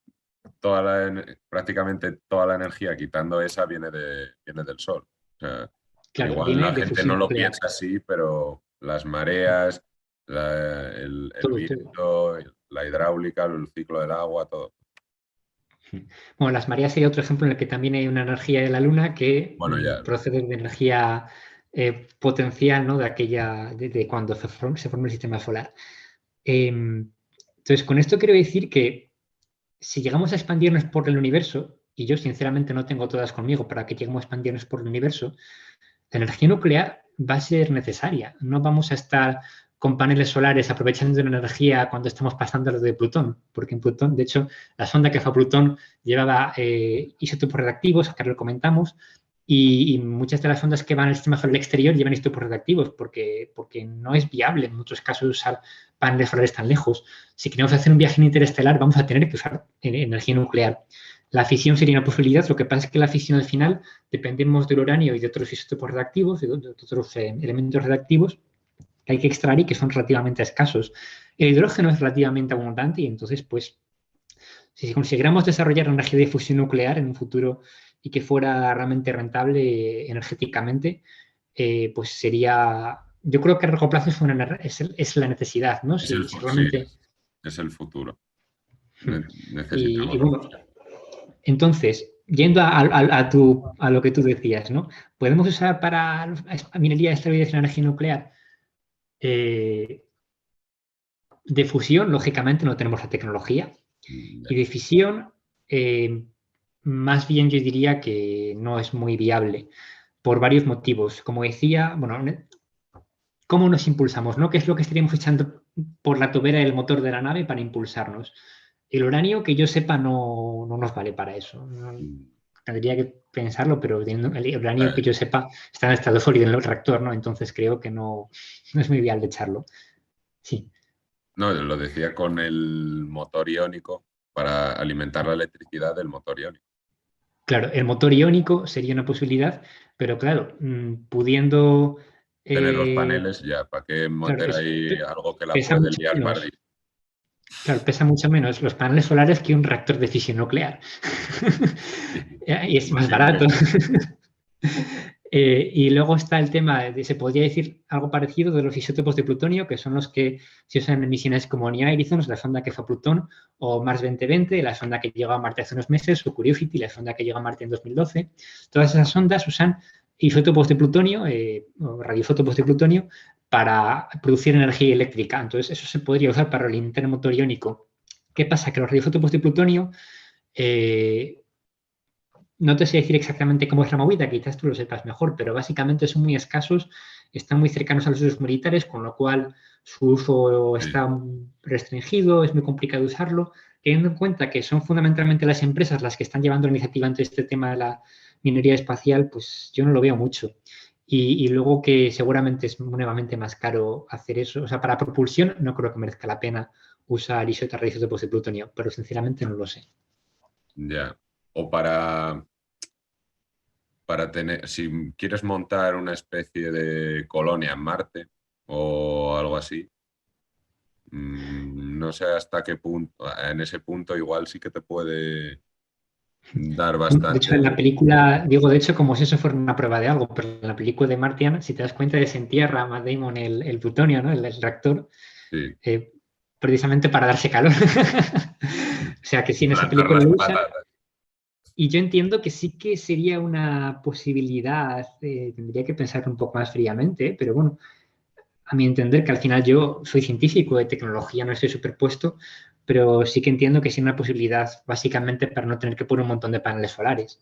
prácticamente toda la energía, quitando esa, viene del sol. O sea, Claro, igual viene la de gente fusión no lo nuclear. piensa así, pero las mareas, el Todo, todo. viento, la hidráulica, el ciclo del agua, todo. Bueno, las mareas sería otro ejemplo en el que también hay una energía de la Luna que Bueno, ya, procede de energía potencial, ¿no? De cuando se forma el sistema solar. Entonces, con esto quiero decir que si llegamos a expandirnos por el universo, y yo sinceramente no tengo todas conmigo para que lleguemos a expandirnos por el universo, la energía nuclear va a ser necesaria. No vamos a estar con paneles solares aprovechando la energía cuando estamos pasando lo de Plutón, porque en Plutón, de hecho, la sonda que fue a Plutón llevaba isótopos radiactivos, que ahora lo comentamos, y muchas de las sondas que van al sistema solar exterior llevan isótopos radiactivos, porque no es viable en muchos casos usar paneles solares tan lejos. Si queremos hacer un viaje interestelar, vamos a tener que usar energía nuclear. La fisión sería una posibilidad, lo que pasa es que la fisión al final dependemos del uranio y de otros isótopos reactivos, de otros elementos reactivos que hay que extraer y que son relativamente escasos. El hidrógeno es relativamente abundante y entonces, pues, si consiguiéramos desarrollar energía de fusión nuclear en un futuro y que fuera realmente rentable energéticamente, pues sería, yo creo que a largo plazo es la necesidad, ¿no? Si sí, realmente... es el futuro. Y Necesitamos la bueno, fusión. entonces, yendo a lo que tú decías, ¿no? ¿Podemos usar para minería de esteroides la energía nuclear? De fusión, lógicamente, no tenemos la tecnología. Ya. Y de fisión, más bien yo diría que no es muy viable por varios motivos. Como decía, bueno, ¿cómo nos impulsamos? ¿No? ¿Qué es lo que estaríamos echando por la tobera del motor de la nave para impulsarnos? El uranio, que yo sepa, no nos vale para eso. Tendría que pensarlo, pero el uranio que Eh, yo sepa está en estado sólido en el reactor, ¿no? Entonces creo que no es muy viable echarlo. Sí, No, lo decía con el motor iónico para alimentar la electricidad del motor iónico. claro, el motor iónico sería una posibilidad, pero claro, pudiendo... Tener los eh, paneles ya, ¿para qué claro, meter ahí algo que la pesa puede mucho liar menos. parda? Claro, pesa mucho menos los paneles solares que un reactor de fisión nuclear. Y es más barato. Incluso. Y luego está el tema se podría decir algo parecido de los isótopos de plutonio, que son los que se usan en misiones como New Horizons, la sonda que fue a Plutón, o Mars 2020, la sonda que llegó a Marte hace unos meses, o Curiosity, la sonda que llegó a Marte en 2012. Todas esas sondas usan isótopos de plutonio, o radioisótopos de plutonio, para producir energía eléctrica. Entonces, eso se podría usar para alimentar el motor iónico. ¿Qué pasa? Que los radioisótopos de plutonio eh, no te sé decir exactamente cómo es la movida, quizás tú lo sepas mejor, pero básicamente son muy escasos, están muy cercanos a los usos militares, con lo cual su uso Sí. está restringido, es muy complicado usarlo, teniendo en cuenta que son fundamentalmente las empresas las que están llevando la iniciativa ante este tema de la minería espacial, pues yo no lo veo mucho. Y luego que seguramente es nuevamente más caro hacer eso. O sea, para propulsión no creo que merezca la pena usar isótopos de plutonio, pero sinceramente no lo sé. Ya. O para tener, si quieres montar una especie de colonia en Marte o algo así, no sé hasta qué punto, en ese punto igual sí que te puede dar De hecho, en la bastante. película, digo, de hecho, como si eso fuera una prueba de algo, pero en la película de Martian, si te das cuenta, desentierra a Matt Damon el plutonio, ¿no? El reactor, Sí, precisamente para darse calor. O sea, que sí, en esa plantar película las lo usa. patatas. Y yo entiendo que sí que sería una posibilidad, tendría que pensar un poco más fríamente, pero bueno, a mi entender, que al final yo soy científico de tecnología, no estoy superpuesto, pero sí que entiendo que sí es una posibilidad básicamente para no tener que poner un montón de paneles solares.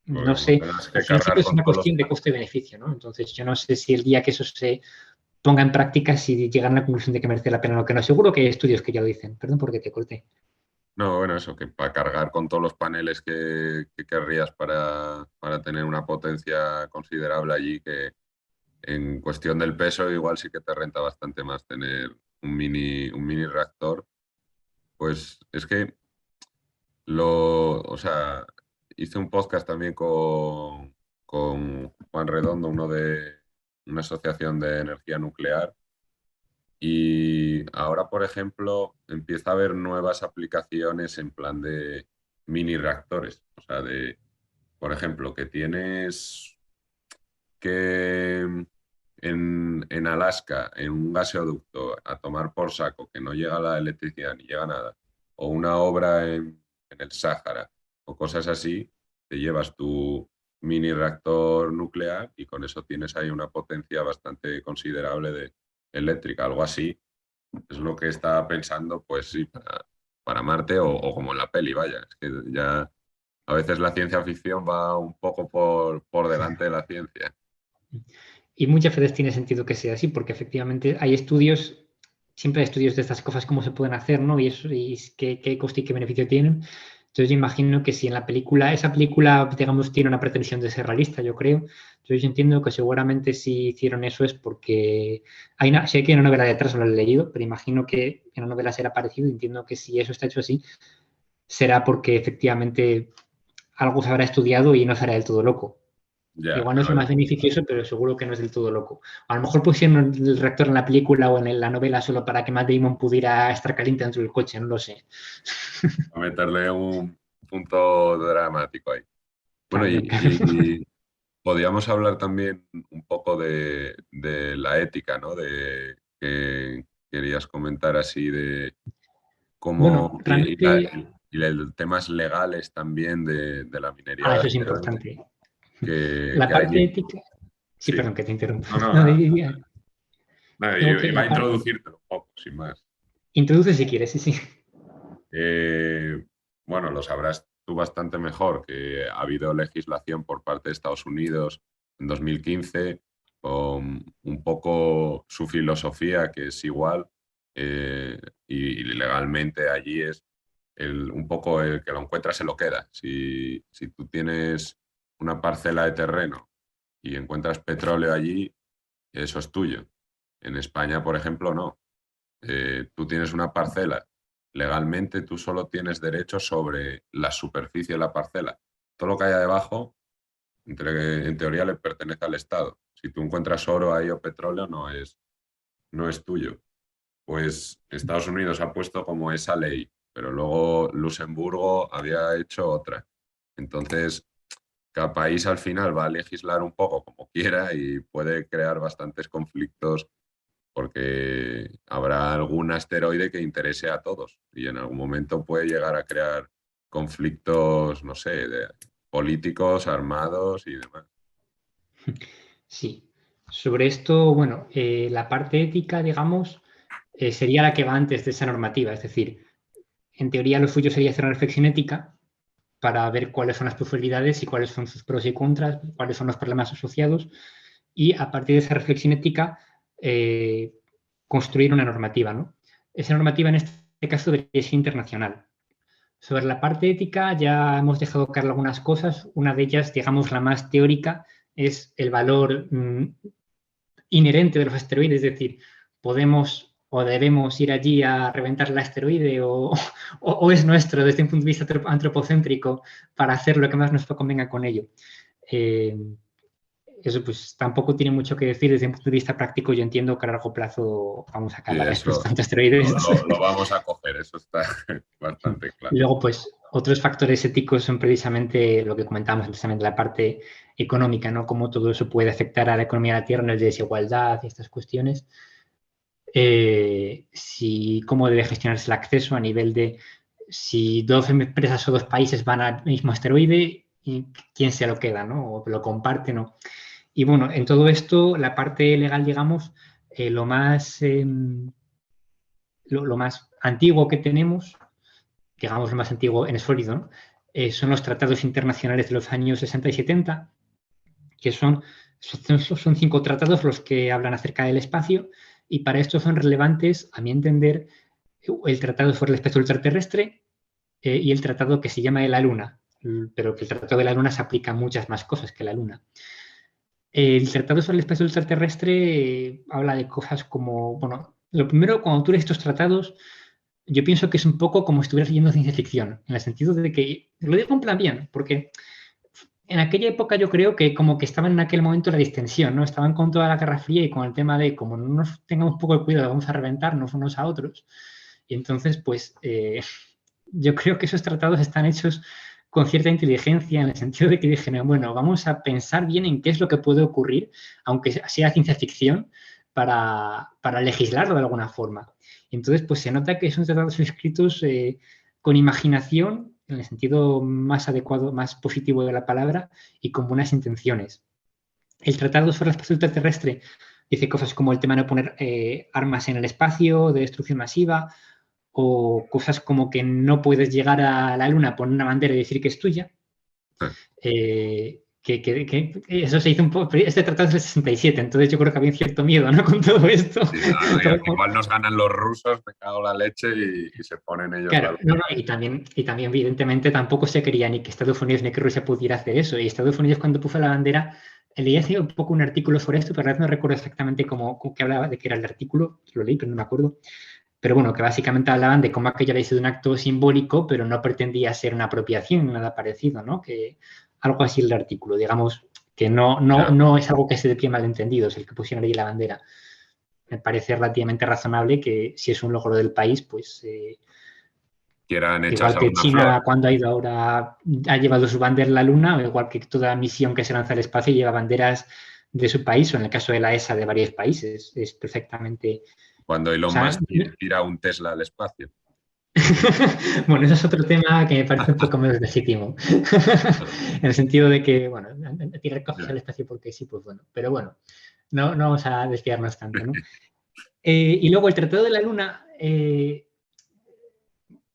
Porque No como sé, tengas al que final cargar siempre es con una todos los cuestión de paneles. coste-beneficio, ¿no? Entonces yo no sé si el día que eso se ponga en práctica, si llegan a la conclusión de que merece la pena o no, que no. Seguro que hay estudios que ya lo dicen. Perdón porque te corté. No, bueno, eso, que para cargar con todos los paneles que querrías para tener una potencia considerable allí, que en cuestión del peso igual sí que te renta bastante más tener un mini reactor. Pues es que o sea, hice un podcast también con Juan Redondo, uno de una asociación de energía nuclear. Y ahora, por ejemplo, empieza a haber nuevas aplicaciones en plan de mini reactores. O sea, por ejemplo, que tienes que en Alaska, en un gasoducto, a tomar por saco, que no llega la electricidad ni llega nada, o una obra en el Sáhara, o cosas así, te llevas tu mini reactor nuclear y con eso tienes ahí una potencia bastante considerable de eléctrica, algo así. Es lo que estaba pensando, pues sí, para Marte o como en la peli, vaya. Es que ya a veces la ciencia ficción va un poco por delante de la ciencia. Y muchas veces tiene sentido que sea así, porque efectivamente hay estudios, siempre hay estudios de estas cosas, cómo se pueden hacer, ¿no? Y, eso, y qué coste y qué beneficio tienen. Entonces yo imagino que si en la película, esa película, digamos, tiene una pretensión de ser realista, yo creo. Entonces yo entiendo que seguramente si hicieron eso es porque sé que hay una novela detrás, no la he leído, pero imagino que en una novela será parecido. Entiendo que si eso está hecho así, será porque efectivamente algo se habrá estudiado y no será del todo loco. Ya, Igual no es a lo ver, más beneficioso, pero seguro que no es del todo loco. A lo mejor pusieron el reactor en la película o en la novela solo para que Matt Damon pudiera estar caliente dentro del coche, no lo sé. a meterle un punto dramático ahí. Bueno, Claro, y podríamos hablar también un poco de la ética, ¿no? De que querías comentar así de bueno, cómo realmente, y el temas legales también de la minería de eso es asteroides importante. que, La que hay. parte ética, sí, Sí, perdón que te interrumpo. no, no, No, nada. Nada, digo que iba a la parte, introducírtelo un poco, sin más. introduce si quieres, sí, sí. Bueno, lo sabrás tú bastante mejor que ha habido legislación por parte de Estados Unidos en 2015 con un poco su filosofía que es igual y legalmente allí es un poco el que lo encuentra se lo queda. Si tú tienes una parcela de terreno y encuentras petróleo allí, eso es tuyo. En España, por ejemplo, no. Tú tienes una parcela. Legalmente tú solo tienes derecho sobre la superficie de la parcela. Todo lo que haya debajo, en teoría, le pertenece al Estado. Si tú encuentras oro ahí o petróleo, no es tuyo. Pues Estados Unidos ha puesto como esa ley, pero luego Luxemburgo había hecho otra. Entonces, cada país al final va a legislar un poco como quiera y puede crear bastantes conflictos porque habrá algún asteroide que interese a todos y en algún momento puede llegar a crear conflictos, no sé, políticos, armados y demás. Sí. Sobre esto, bueno, la parte ética, digamos, sería la que va antes de esa normativa. Es decir, en teoría lo suyo sería hacer una reflexión ética para ver cuáles son las posibilidades y cuáles son sus pros y contras, cuáles son los problemas asociados y a partir de esa reflexión ética eh, construir una normativa, ¿no? Esa normativa en este caso debería ser internacional. Sobre la parte ética ya hemos dejado caer algunas cosas. Una de ellas, digamos, la más teórica, es el valor inherente de los asteroides, es decir, podemos o debemos ir allí a reventar el asteroide o es nuestro desde un punto de vista antropocéntrico para hacer lo que más nos convenga con ello. Eh, eso pues tampoco tiene mucho que decir desde un punto de vista práctico. Yo entiendo que a largo plazo vamos a Y acabar eso explotando asteroides. lo vamos a coger, eso está bastante claro. Y luego, pues, otros factores éticos son precisamente lo que comentábamos antes también de la parte económica, ¿no? Cómo todo eso puede afectar a la economía de la Tierra, la desigualdad y estas cuestiones. cómo debe gestionarse el acceso a nivel de si 12 empresas o 2 países van al mismo asteroide y quién se lo queda, ¿no? O lo comparte, ¿no? Y bueno, en todo esto, la parte legal, digamos, lo más antiguo que tenemos, digamos lo más antiguo en sólido, ¿no? Son los tratados internacionales de los años 60 y 70, que son 5 tratados los que hablan acerca del espacio, y para esto son relevantes, a mi entender, el Tratado sobre el Espacio Ultraterrestre y el tratado que se llama de la Luna, pero que el Tratado de la Luna se aplica a muchas más cosas que la Luna. El Tratado sobre el Espacio Extraterrestre habla de cosas como, bueno, lo primero, cuando tú lees estos tratados, yo pienso que es un poco como si estuvieras leyendo ciencia ficción, en el sentido de que, lo digo en plan bien, porque en aquella época yo creo que como que estaban en aquel momento la distensión, ¿no? Estaban con toda la Guerra Fría y con el tema de como no nos tengamos un poco de cuidado, vamos a reventarnos unos a otros. Y entonces, pues, yo creo que esos tratados están hechos con cierta inteligencia en el sentido de que dijeron, bueno, vamos a pensar bien en qué es lo que puede ocurrir, aunque sea ciencia ficción, para legislarlo de alguna forma. Entonces, pues se nota que son tratados escritos con imaginación, en el sentido más adecuado, más positivo de la palabra, y con buenas intenciones. El Tratado sobre el Espacio Extraterrestre dice cosas como el tema de no poner armas en el espacio, de destrucción masiva, o cosas como que no puedes llegar a la Luna, poner una bandera y decir que es tuya. Eso se hizo un poco. Este tratado es del 67, entonces yo creo que había cierto miedo, ¿no? Con todo esto. Sí, igual nos ganan los rusos, me cago la leche y se ponen ellos Claro, no, no, y también, evidentemente, tampoco se quería ni que Estados Unidos ni que Rusia pudiera hacer eso. Y Estados Unidos, cuando puso la bandera, leí hace un poco un artículo sobre esto, pero no recuerdo exactamente cómo que hablaba de qué era el artículo, lo leí, pero no me acuerdo. Pero bueno, que básicamente hablaban de cómo aquello había sido un acto simbólico, pero no pretendía ser una apropiación, nada parecido, ¿no? Que algo así el artículo, digamos, que no es algo que se dé pie malentendido, es el que pusieron ahí la bandera. Me parece relativamente razonable que si es un logro del país, pues quieran igual echarse que alguna flor. China cuando ha ido ahora, ha llevado su bandera a la Luna, o igual que toda misión que se lanza al espacio lleva banderas de su país, o en el caso de la ESA de varios países, es perfectamente... Cuando O Elon sea, Musk tira un Tesla al espacio. bueno, eso es otro tema que me parece un poco menos legítimo. En el sentido de que, bueno, tirar cosas al espacio porque sí, pues bueno. Pero bueno, no vamos a desviarnos tanto, ¿no? Y luego el Tratado de la Luna,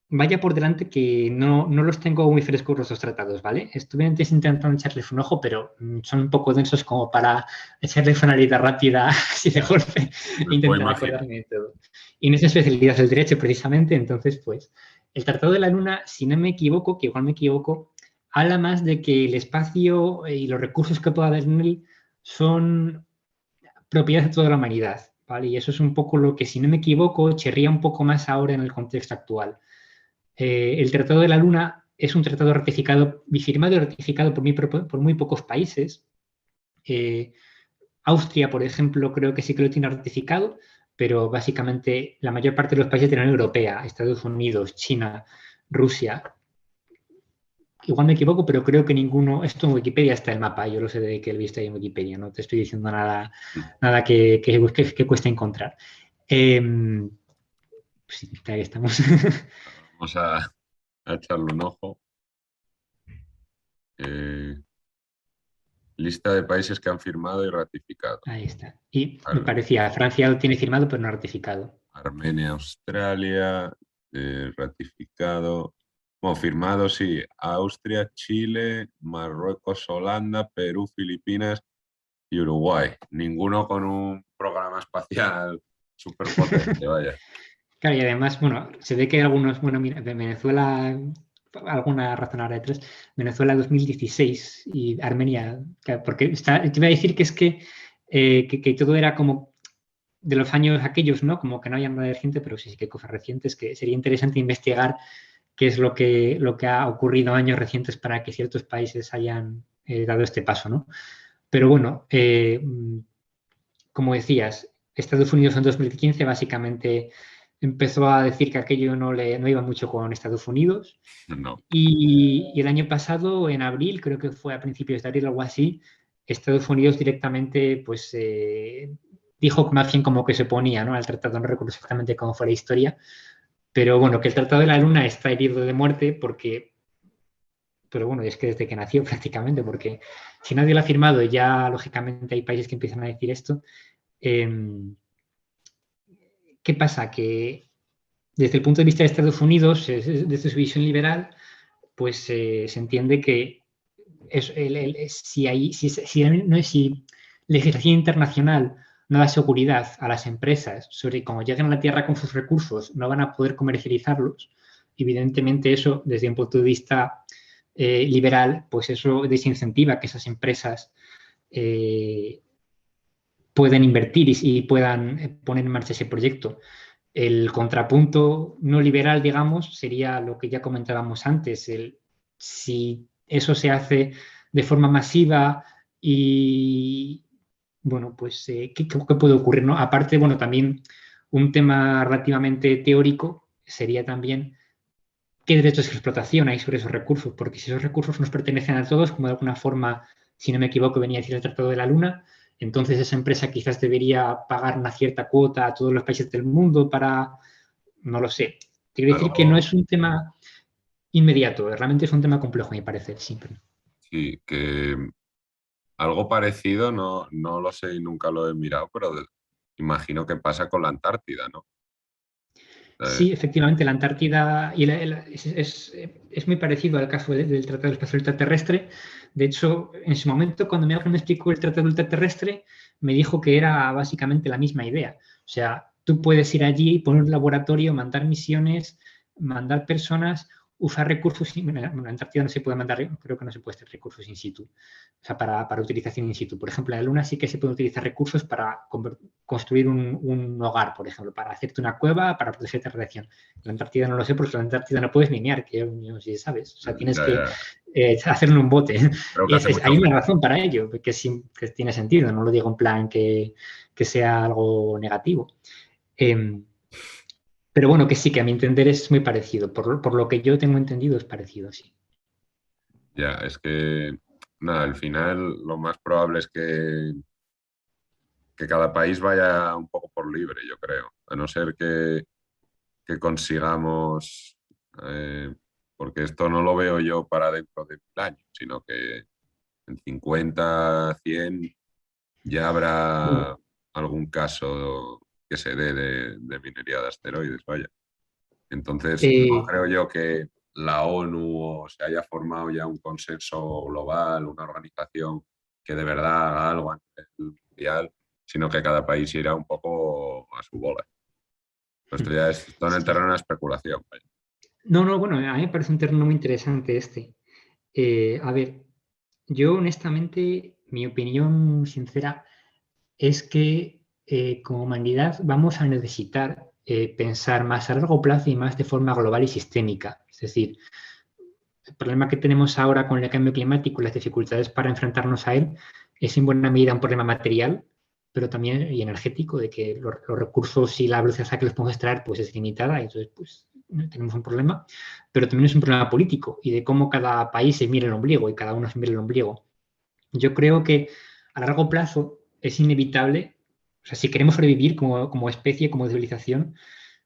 vaya por delante que no los tengo muy frescos los dos tratados, ¿vale? Estuve antes intentando echarles un ojo, pero son un poco densos como para echarles una leída rápida así de golpe e Me puedo intentar imaginar. acordarme de todo. Y en esa especialidad del derecho, precisamente, entonces, pues, el Tratado de la Luna, si no me equivoco, que igual me equivoco, habla más de que el espacio y los recursos que pueda haber en él son propiedad de toda la humanidad, ¿vale? Y eso es un poco lo que, si no me equivoco, chirría un poco más ahora en el contexto actual. El Tratado de la Luna es un tratado ratificado, bifirmado y ratificado por muy pocos países. Austria, por ejemplo, creo que sí que lo tiene ratificado, pero básicamente la mayor parte de los países de la Unión Europea, Estados Unidos, China, Rusia, igual me equivoco, pero creo que ninguno, esto en Wikipedia está el mapa, yo lo sé de que lo viste ahí en Wikipedia, no te estoy diciendo nada que cueste encontrar. Pues sí, ahí estamos. Vamos a echarle un ojo. Eh, lista de países que han firmado y ratificado. Ahí está. Y me Ar- parecía, Francia lo tiene firmado, pero no ratificado. Armenia, Australia, ratificado. Bueno, firmado sí. Austria, Chile, Marruecos, Holanda, Perú, Filipinas y Uruguay. Ninguno con un programa espacial súper potente, vaya. Claro, y además, bueno, se ve que hay algunos, bueno, mira, de Venezuela, alguna razón ahora detrás, Venezuela 2016 y Armenia, porque te iba a decir que es que todo era como de los años aquellos, ¿no? Como que no había nada reciente, pero sí que hay cosas recientes que sería interesante investigar qué es lo que ha ocurrido en años recientes para que ciertos países hayan dado este paso, ¿no? Pero bueno, como decías, Estados Unidos en 2015 básicamente empezó a decir que aquello no iba mucho con Estados Unidos. No. Y el año pasado, en abril, creo que fue a principios de abril o algo así, Estados Unidos directamente pues, dijo más bien como que se oponía, ¿no?, al tratado, no recuerdo exactamente cómo fue la historia, pero bueno, que el Tratado de la Luna está herido de muerte porque, pero bueno, es que desde que nació prácticamente, porque si nadie lo ha firmado, ya lógicamente hay países que empiezan a decir esto. ¿Qué pasa? Que desde el punto de vista de Estados Unidos, desde su visión liberal, pues se entiende que si legislación internacional no da seguridad a las empresas sobre cómo llegan a la Tierra con sus recursos, no van a poder comercializarlos, evidentemente eso, desde un punto de vista liberal, pues eso desincentiva que esas empresas puedan invertir y puedan poner en marcha ese proyecto. El contrapunto no liberal, digamos, sería lo que ya comentábamos antes, si eso se hace de forma masiva y, bueno, pues, ¿qué puede ocurrir, no? Aparte, bueno, también un tema relativamente teórico sería también qué derechos de explotación hay sobre esos recursos, porque si esos recursos nos pertenecen a todos, como de alguna forma, si no me equivoco, venía a decir el Tratado de la Luna, entonces esa empresa quizás debería pagar una cierta cuota a todos los países del mundo para, no lo sé. Quiero decir que no Algo, es un tema inmediato, realmente es un tema complejo, a mi parecer, siempre. sí, que algo parecido, no lo sé y nunca lo he mirado, pero imagino que pasa con la Antártida, ¿no? Sí, efectivamente, la Antártida es muy parecido al caso del Tratado del Espacio Ultraterrestre. De hecho, en su momento, cuando alguien me explicó el Tratado Ultraterrestre, me dijo que era básicamente la misma idea. O sea, tú puedes ir allí y poner un laboratorio, mandar misiones, mandar personas, usar recursos. Bueno, en la Antártida no se puede mandar, creo que no se puede hacer recursos in situ, o sea, para utilización in situ. Por ejemplo, en la Luna sí que se pueden utilizar recursos para construir un hogar, por ejemplo, para hacerte una cueva, para protegerte de radiación. En la Antártida no lo sé porque en la Antártida no puedes niñar, que yo no sé si sabes. O sea, tienes Ya, que ya. hacerlo en un bote. Creo Y que hace mucho hay una frío. razón para ello, que tiene sentido, no lo digo en plan que sea algo negativo. Eh, pero bueno, que sí, que a mi entender es muy parecido. Por lo que yo tengo entendido es parecido, sí. Ya, es que, nada, al final lo más probable es que cada país vaya un poco por libre, yo creo. A no ser que consigamos, eh, porque esto no lo veo yo para dentro de 1000 años, sino que en 50, 100 ya Bueno, habrá algún caso que se dé de minería de asteroides, vaya. Entonces, no eh, creo yo que la ONU o se haya formado ya un consenso global, una organización que de verdad haga algo a nivel mundial, sino que cada país irá un poco a su bola. Esto ya es todo en el sí. terreno de la especulación, vaya. No, no, bueno, a mí me parece un terreno muy interesante este. A ver, yo honestamente, mi opinión sincera es que como humanidad vamos a necesitar pensar más a largo plazo y más de forma global y sistémica. Es decir, el problema que tenemos ahora con el cambio climático y las dificultades para enfrentarnos a él es en buena medida un problema material, pero también y energético, de que los recursos y la velocidad a que los podemos extraer pues, es limitada, y entonces pues, tenemos un problema, pero también es un problema político y de cómo cada país se mira el ombligo y cada uno se mira el ombligo. Yo creo que a largo plazo es inevitable, o sea, si queremos sobrevivir como especie, como civilización,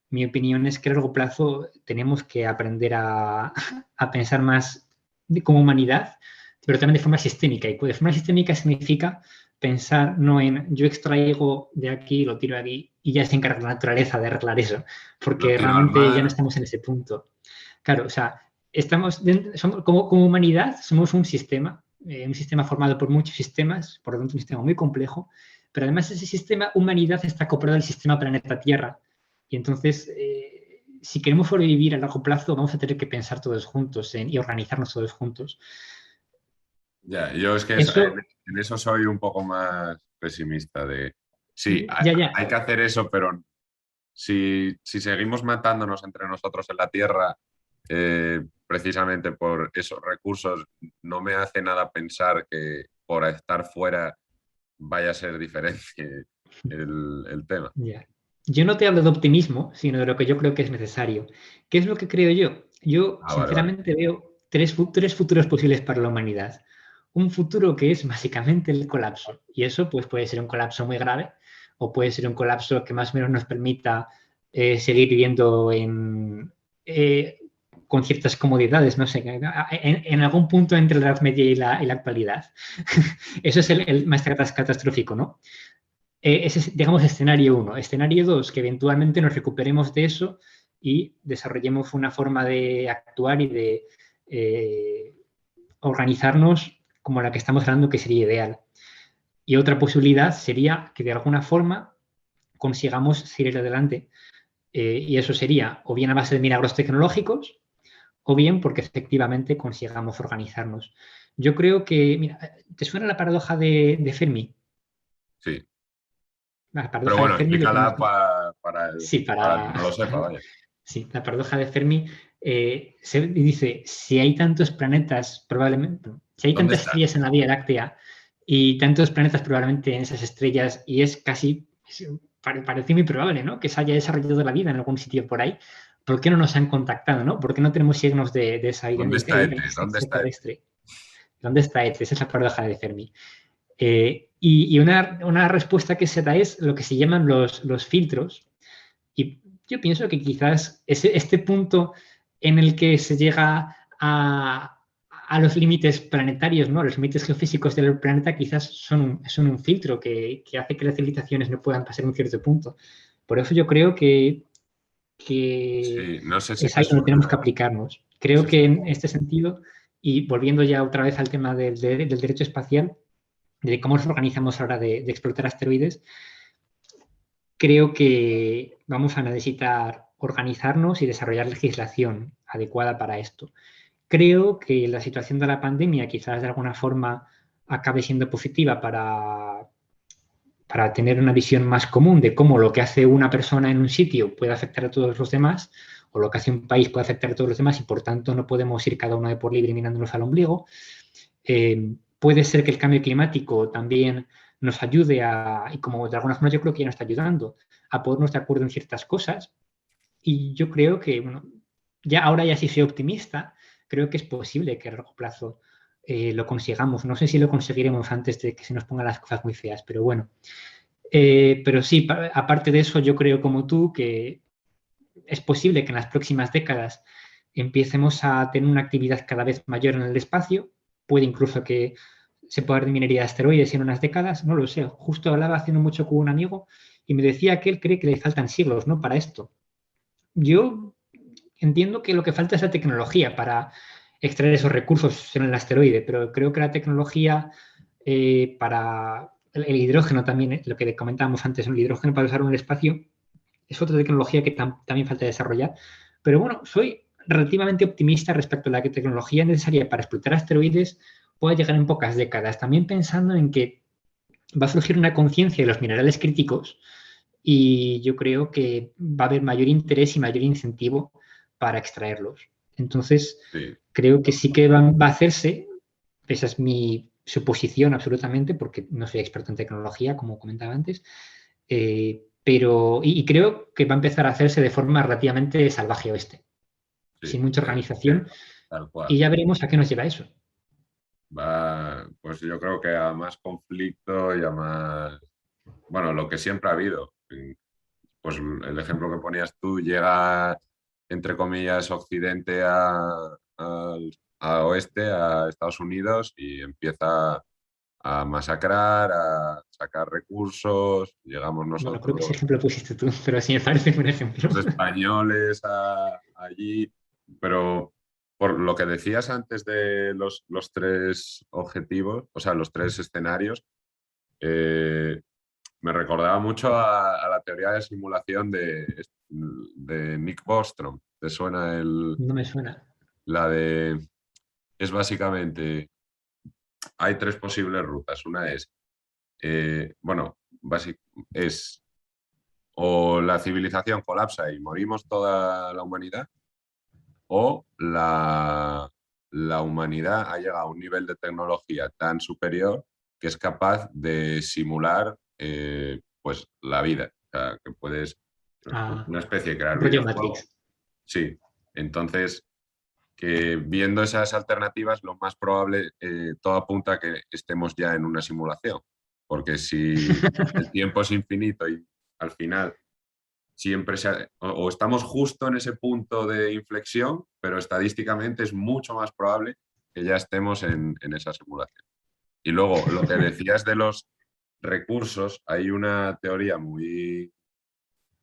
mi opinión es que a largo plazo tenemos que aprender a pensar más como humanidad, pero también de forma sistémica. Y de forma sistémica significa pensar no en yo extraigo de aquí, lo tiro de aquí y ya se encarga la naturaleza de arreglar eso, Lo porque tiro al realmente ya no mar, estamos en ese punto. Claro, o sea, como humanidad somos un sistema formado por muchos sistemas, por lo tanto un sistema muy complejo, pero además ese sistema humanidad está acoplado al sistema planeta Tierra. Y entonces, si queremos sobrevivir a largo plazo, vamos a tener que pensar todos juntos y organizarnos todos juntos. ya, yo es que Eso, en eso soy un poco más pesimista de, sí, ya, ya. hay que hacer eso, pero si seguimos matándonos entre nosotros en la Tierra, precisamente por esos recursos, no me hace nada pensar que por estar fuera vaya a ser diferente el tema. Ya. Yo no te hablo de optimismo, sino de lo que yo creo que es necesario. ¿Qué es lo que creo yo? Yo, Ah, vale, vale. sinceramente, veo tres futuros posibles para la humanidad. Un futuro que es básicamente el colapso. Y eso pues, puede ser un colapso muy grave o puede ser un colapso que más o menos nos permita seguir viviendo con ciertas comodidades, no sé, en algún punto entre la Edad Media y la actualidad. Eso es el más catastrófico, ¿no? Ese es, digamos, escenario 1. Escenario 2, que eventualmente nos recuperemos de eso y desarrollemos una forma de actuar y de organizarnos como la que estamos hablando, que sería ideal. Y otra posibilidad sería que de alguna forma consigamos seguir adelante. Y eso sería o bien a base de milagros tecnológicos o bien porque efectivamente consigamos organizarnos. Yo creo que, mira, ¿te suena la paradoja de Fermi? Sí. La Pero paradoja de bueno, Fermi, lo que explícala nos... Sí, para el que no lo sepa, vaya. sí, la paradoja de Fermi se dice, si hay tantos planetas, probablemente, si hay ¿Dónde tantas están? estrellas en la Vía Láctea y tantos planetas probablemente en esas estrellas, y es casi, parece muy probable, ¿no? Que se haya desarrollado la vida en algún sitio por ahí, ¿por qué no nos han contactado, no? ¿Por qué no tenemos signos de esa vida ¿Dónde está ET? ¿Dónde está ET? extraterrestre? ¿Dónde está ET? Esa es la paradoja de Fermi. Y una respuesta que se da es lo que se llaman los filtros. Y yo pienso que quizás este punto en el que se llega a los límites planetarios, ¿no? Los límites geofísicos del planeta quizás son un filtro que hace que las civilizaciones no puedan pasar un cierto punto. Por eso yo creo que Sí, no sé si es te ahí donde tenemos suena. que aplicarnos. No Creo sé si que en este sentido, y volviendo ya otra vez al tema del derecho espacial, de cómo nos organizamos ahora de explotar asteroides, creo que vamos a necesitar organizarnos y desarrollar legislación adecuada para esto. Creo que la situación de la pandemia quizás de alguna forma acabe siendo positiva para tener una visión más común de cómo lo que hace una persona en un sitio puede afectar a todos los demás, o lo que hace un país puede afectar a todos los demás, y por tanto no podemos ir cada uno de por libre mirándonos al ombligo. Puede ser que el cambio climático también nos ayude y como de alguna forma yo creo que ya nos está ayudando, a ponernos de acuerdo en ciertas cosas. Y yo creo que, bueno, ahora ya sí soy optimista, creo que es posible que a largo plazo lo consigamos. No sé si lo conseguiremos antes de que se nos pongan las cosas muy feas, pero bueno. Pero sí, aparte de eso, yo creo como tú que es posible que en las próximas décadas empiecemos a tener una actividad cada vez mayor en el espacio. Puede incluso que se pueda hacer minería de asteroides en unas décadas, no lo sé. Justo hablaba hace no mucho con un amigo y me decía que él cree que le faltan siglos, ¿no? Para esto. Yo entiendo que lo que falta es la tecnología para extraer esos recursos en el asteroide, pero creo que la tecnología para el hidrógeno también, lo que comentábamos antes, el hidrógeno para usar en el espacio, es otra tecnología que también falta desarrollar. Pero bueno, soy relativamente optimista respecto a la tecnología necesaria para explotar asteroides pueda llegar en pocas décadas. También pensando en que va a surgir una conciencia de los minerales críticos y yo creo que va a haber mayor interés y mayor incentivo para extraerlos. Entonces, Sí. creo que sí que va a hacerse, esa es mi suposición absolutamente, porque no soy experto en tecnología, como comentaba antes, y creo que va a empezar a hacerse de forma relativamente salvaje oeste, Sí, sin mucha organización, tal cual. y ya veremos a qué nos lleva eso. Va, pues yo creo que a más conflicto y a más, bueno, lo que siempre ha habido. Pues el ejemplo que ponías tú llega, entre comillas, Occidente a oeste, a Estados Unidos, y empieza a masacrar, a sacar recursos, llegamos Bueno, creo que ese nosotros, ejemplo lo pusiste tú, pero sí me parece un ejemplo. los españoles allí, pero por lo que decías antes de los tres objetivos, o sea, los tres escenarios, eh, me recordaba mucho a la teoría de simulación de Nick Bostrom. ¿Te suena No me suena. la de... Es básicamente, hay tres posibles rutas. Una es, bueno, es o la civilización colapsa y morimos toda la humanidad, o la humanidad ha llegado a un nivel de tecnología tan superior que es capaz de simular pues la vida. O sea, que puedes, Ah, una especie de crear rollo videojuegos. Matrix. Sí, entonces que viendo esas alternativas, lo más probable, todo apunta a que estemos ya en una simulación, porque si el tiempo es infinito y al final siempre o estamos justo en ese punto de inflexión, pero estadísticamente es mucho más probable que ya estemos en esa simulación. Y luego, lo que decías de los recursos, hay una teoría muy,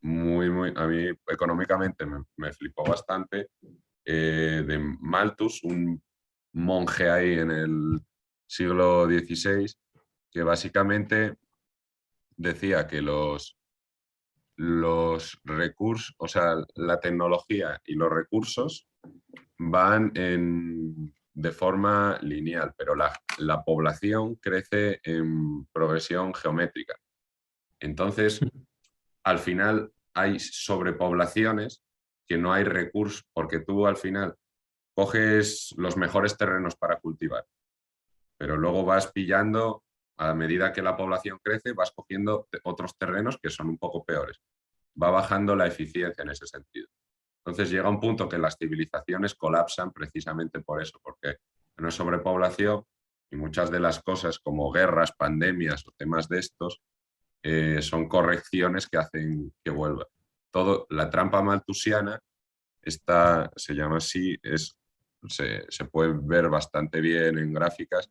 a mí económicamente me flipó bastante, de Malthus, un monje ahí en el siglo XVI, que básicamente decía que los recursos, o sea, la tecnología y los recursos van de forma lineal, pero la población crece en progresión geométrica. Entonces, al final hay sobrepoblaciones que no hay recursos, porque tú al final coges los mejores terrenos para cultivar, pero luego vas pillando, a medida que la población crece, vas cogiendo otros terrenos que son un poco peores. Va bajando la eficiencia en ese sentido. Entonces llega un punto que las civilizaciones colapsan precisamente por eso, porque no hay sobrepoblación y muchas de las cosas como guerras, pandemias o temas de estos son correcciones que hacen que vuelva. La trampa malthusiana se llama así, se puede ver bastante bien en gráficas,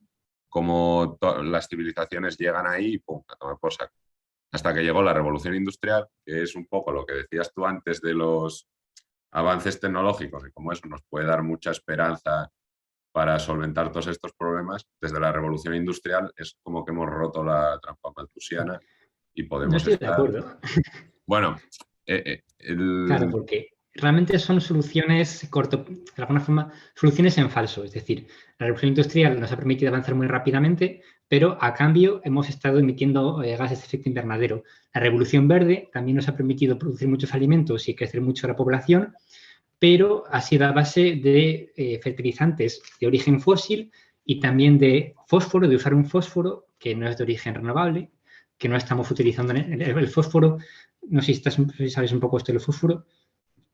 como las civilizaciones llegan ahí y pum, a tomar por saco. Hasta que llegó la revolución industrial, que es un poco lo que decías tú antes de los avances tecnológicos y como eso nos puede dar mucha esperanza para solventar todos estos problemas. Desde la revolución industrial es como que hemos roto la trampa malthusiana y No podemos estoy de estar... acuerdo. Bueno, Claro, porque realmente son soluciones de alguna forma, soluciones en falso. Es decir, la revolución industrial nos ha permitido avanzar muy rápidamente, pero a cambio hemos estado emitiendo gases de efecto invernadero. La revolución verde también nos ha permitido producir muchos alimentos y crecer mucho la población, pero ha sido a base de fertilizantes de origen fósil y también de fósforo, de usar un fósforo que no es de origen renovable, que no estamos utilizando el fósforo. No sé si sabes un poco esto del fósforo.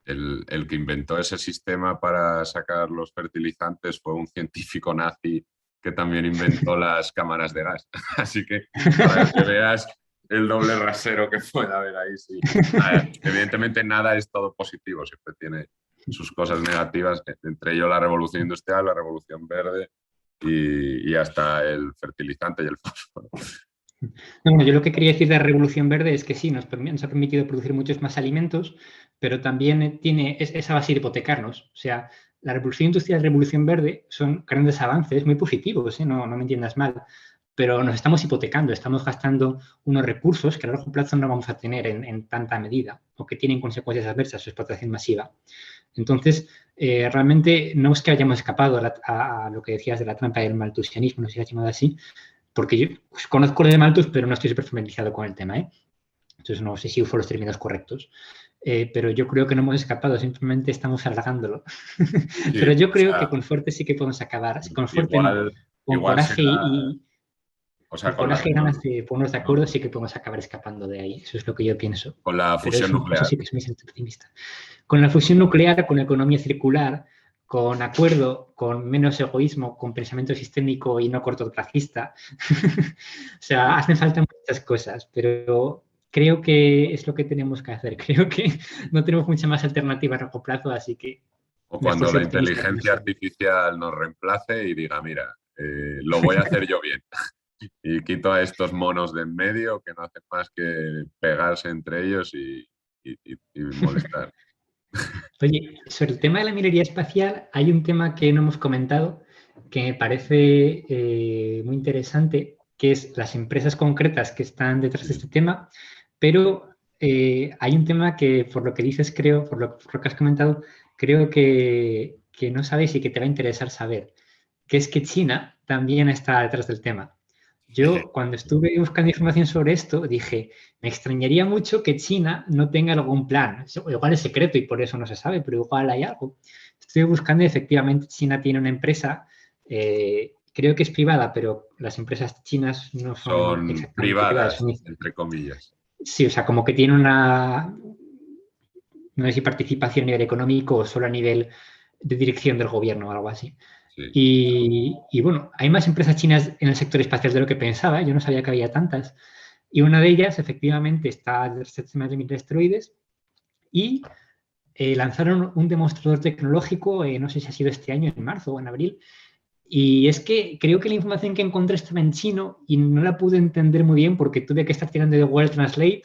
el que inventó ese sistema para sacar los fertilizantes fue un científico nazi que también inventó las cámaras de gas. Así que para que veas el doble rasero que puede haber ahí, sí. Evidentemente nada es todo positivo, siempre tiene sus cosas negativas, entre ello la revolución industrial, la revolución verde y hasta el fertilizante y el fósforo. No, bueno, yo lo que quería decir de la revolución verde es que sí, nos ha permitido producir muchos más alimentos, pero también tiene esa base de hipotecarnos. O sea, la revolución industrial y la revolución verde son grandes avances muy positivos, no me entiendas mal, pero nos estamos hipotecando, estamos gastando unos recursos que a largo plazo no vamos a tener en tanta medida o que tienen consecuencias adversas, su explotación masiva. Entonces, realmente no es que hayamos escapado a lo que decías de la trampa del malthusianismo, no sé si ha llamado así, porque yo pues, conozco lo de Malthus, pero no estoy súper familiarizado con el tema, ¿eh? Entonces no sé si uso los términos correctos. Pero yo creo que no hemos escapado, simplemente estamos alargándolo. Sí, Pero yo o creo que sea, con suerte sí que podemos acabar. Con suerte no. igual, Con igual coraje será, o y sea, coraje y ganas de ponernos de acuerdo, sí que podemos acabar escapando de ahí. Eso es lo que yo pienso. con la Pero fusión eso nuclear. sí que es muy optimista. Con la fusión nuclear, con economía circular, con acuerdo, con menos egoísmo, con pensamiento sistémico y no cortoplacista. O sea, hacen falta muchas cosas, pero creo que es lo que tenemos que hacer. Creo que no tenemos mucha más alternativa a largo plazo, así que O mejor cuando ser la optimista con inteligencia eso. artificial nos reemplace y diga, mira, lo voy a hacer yo bien. Y quito a estos monos de en medio que no hacen más que pegarse entre ellos y molestar. Oye, sobre el tema de la minería espacial, hay un tema que no hemos comentado que me parece muy interesante, que es las empresas concretas que están detrás de Sí. este tema, pero hay un tema que, por lo que dices, creo, por lo que has comentado, creo que no sabes y que te va a interesar saber, que es que China también está detrás del tema. Yo, cuando estuve buscando información sobre esto, dije, me extrañaría mucho que China no tenga algún plan. Igual es secreto y por eso no se sabe, pero igual hay algo. Estuve buscando y efectivamente China tiene una empresa, creo que es privada, pero las empresas chinas no son Son exactamente privadas. privadas, entre comillas. Sí, o sea, como que tiene una, no sé si participación a nivel económico o solo a nivel de dirección del gobierno o algo así. sí. Y bueno, hay más empresas chinas en el sector espacial de lo que pensaba. Yo no sabía que había tantas. Y una de ellas, efectivamente, está el sistema de mil asteroides y lanzaron un demostrador tecnológico, no sé si ha sido este año, en marzo o en abril. Y es que creo que la información que encontré estaba en chino y no la pude entender muy bien porque tuve que estar tirando de Google Translate.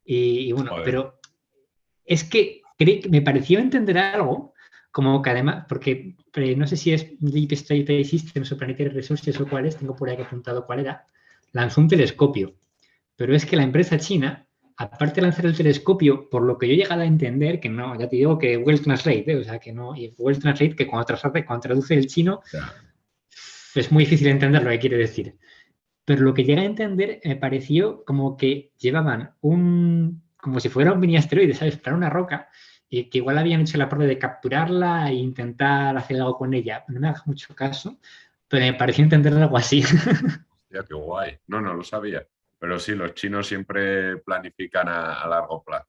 Y bueno, Joder. pero es que me pareció entender algo, como que además, porque no sé si es Deep Space Systems o Planetary Resources o cuál es, tengo por ahí apuntado cuál era, lanzó un telescopio. Pero es que la empresa china, aparte de lanzar el telescopio, por lo que yo he llegado a entender, que no, ya te digo que Google Translate, o sea, que no, y Google Translate, que cuando traduce el chino, Ya. es muy difícil entender lo que quiere decir. Pero lo que llega a entender me pareció como que llevaban como si fuera un mini asteroide, ¿sabes? Para una roca, y que igual habían hecho la prueba de capturarla e intentar hacer algo con ella. No me hagas mucho caso, pero me pareció entender algo así. Hostia, qué guay. No, no lo sabía. Pero sí, los chinos siempre planifican a largo plazo.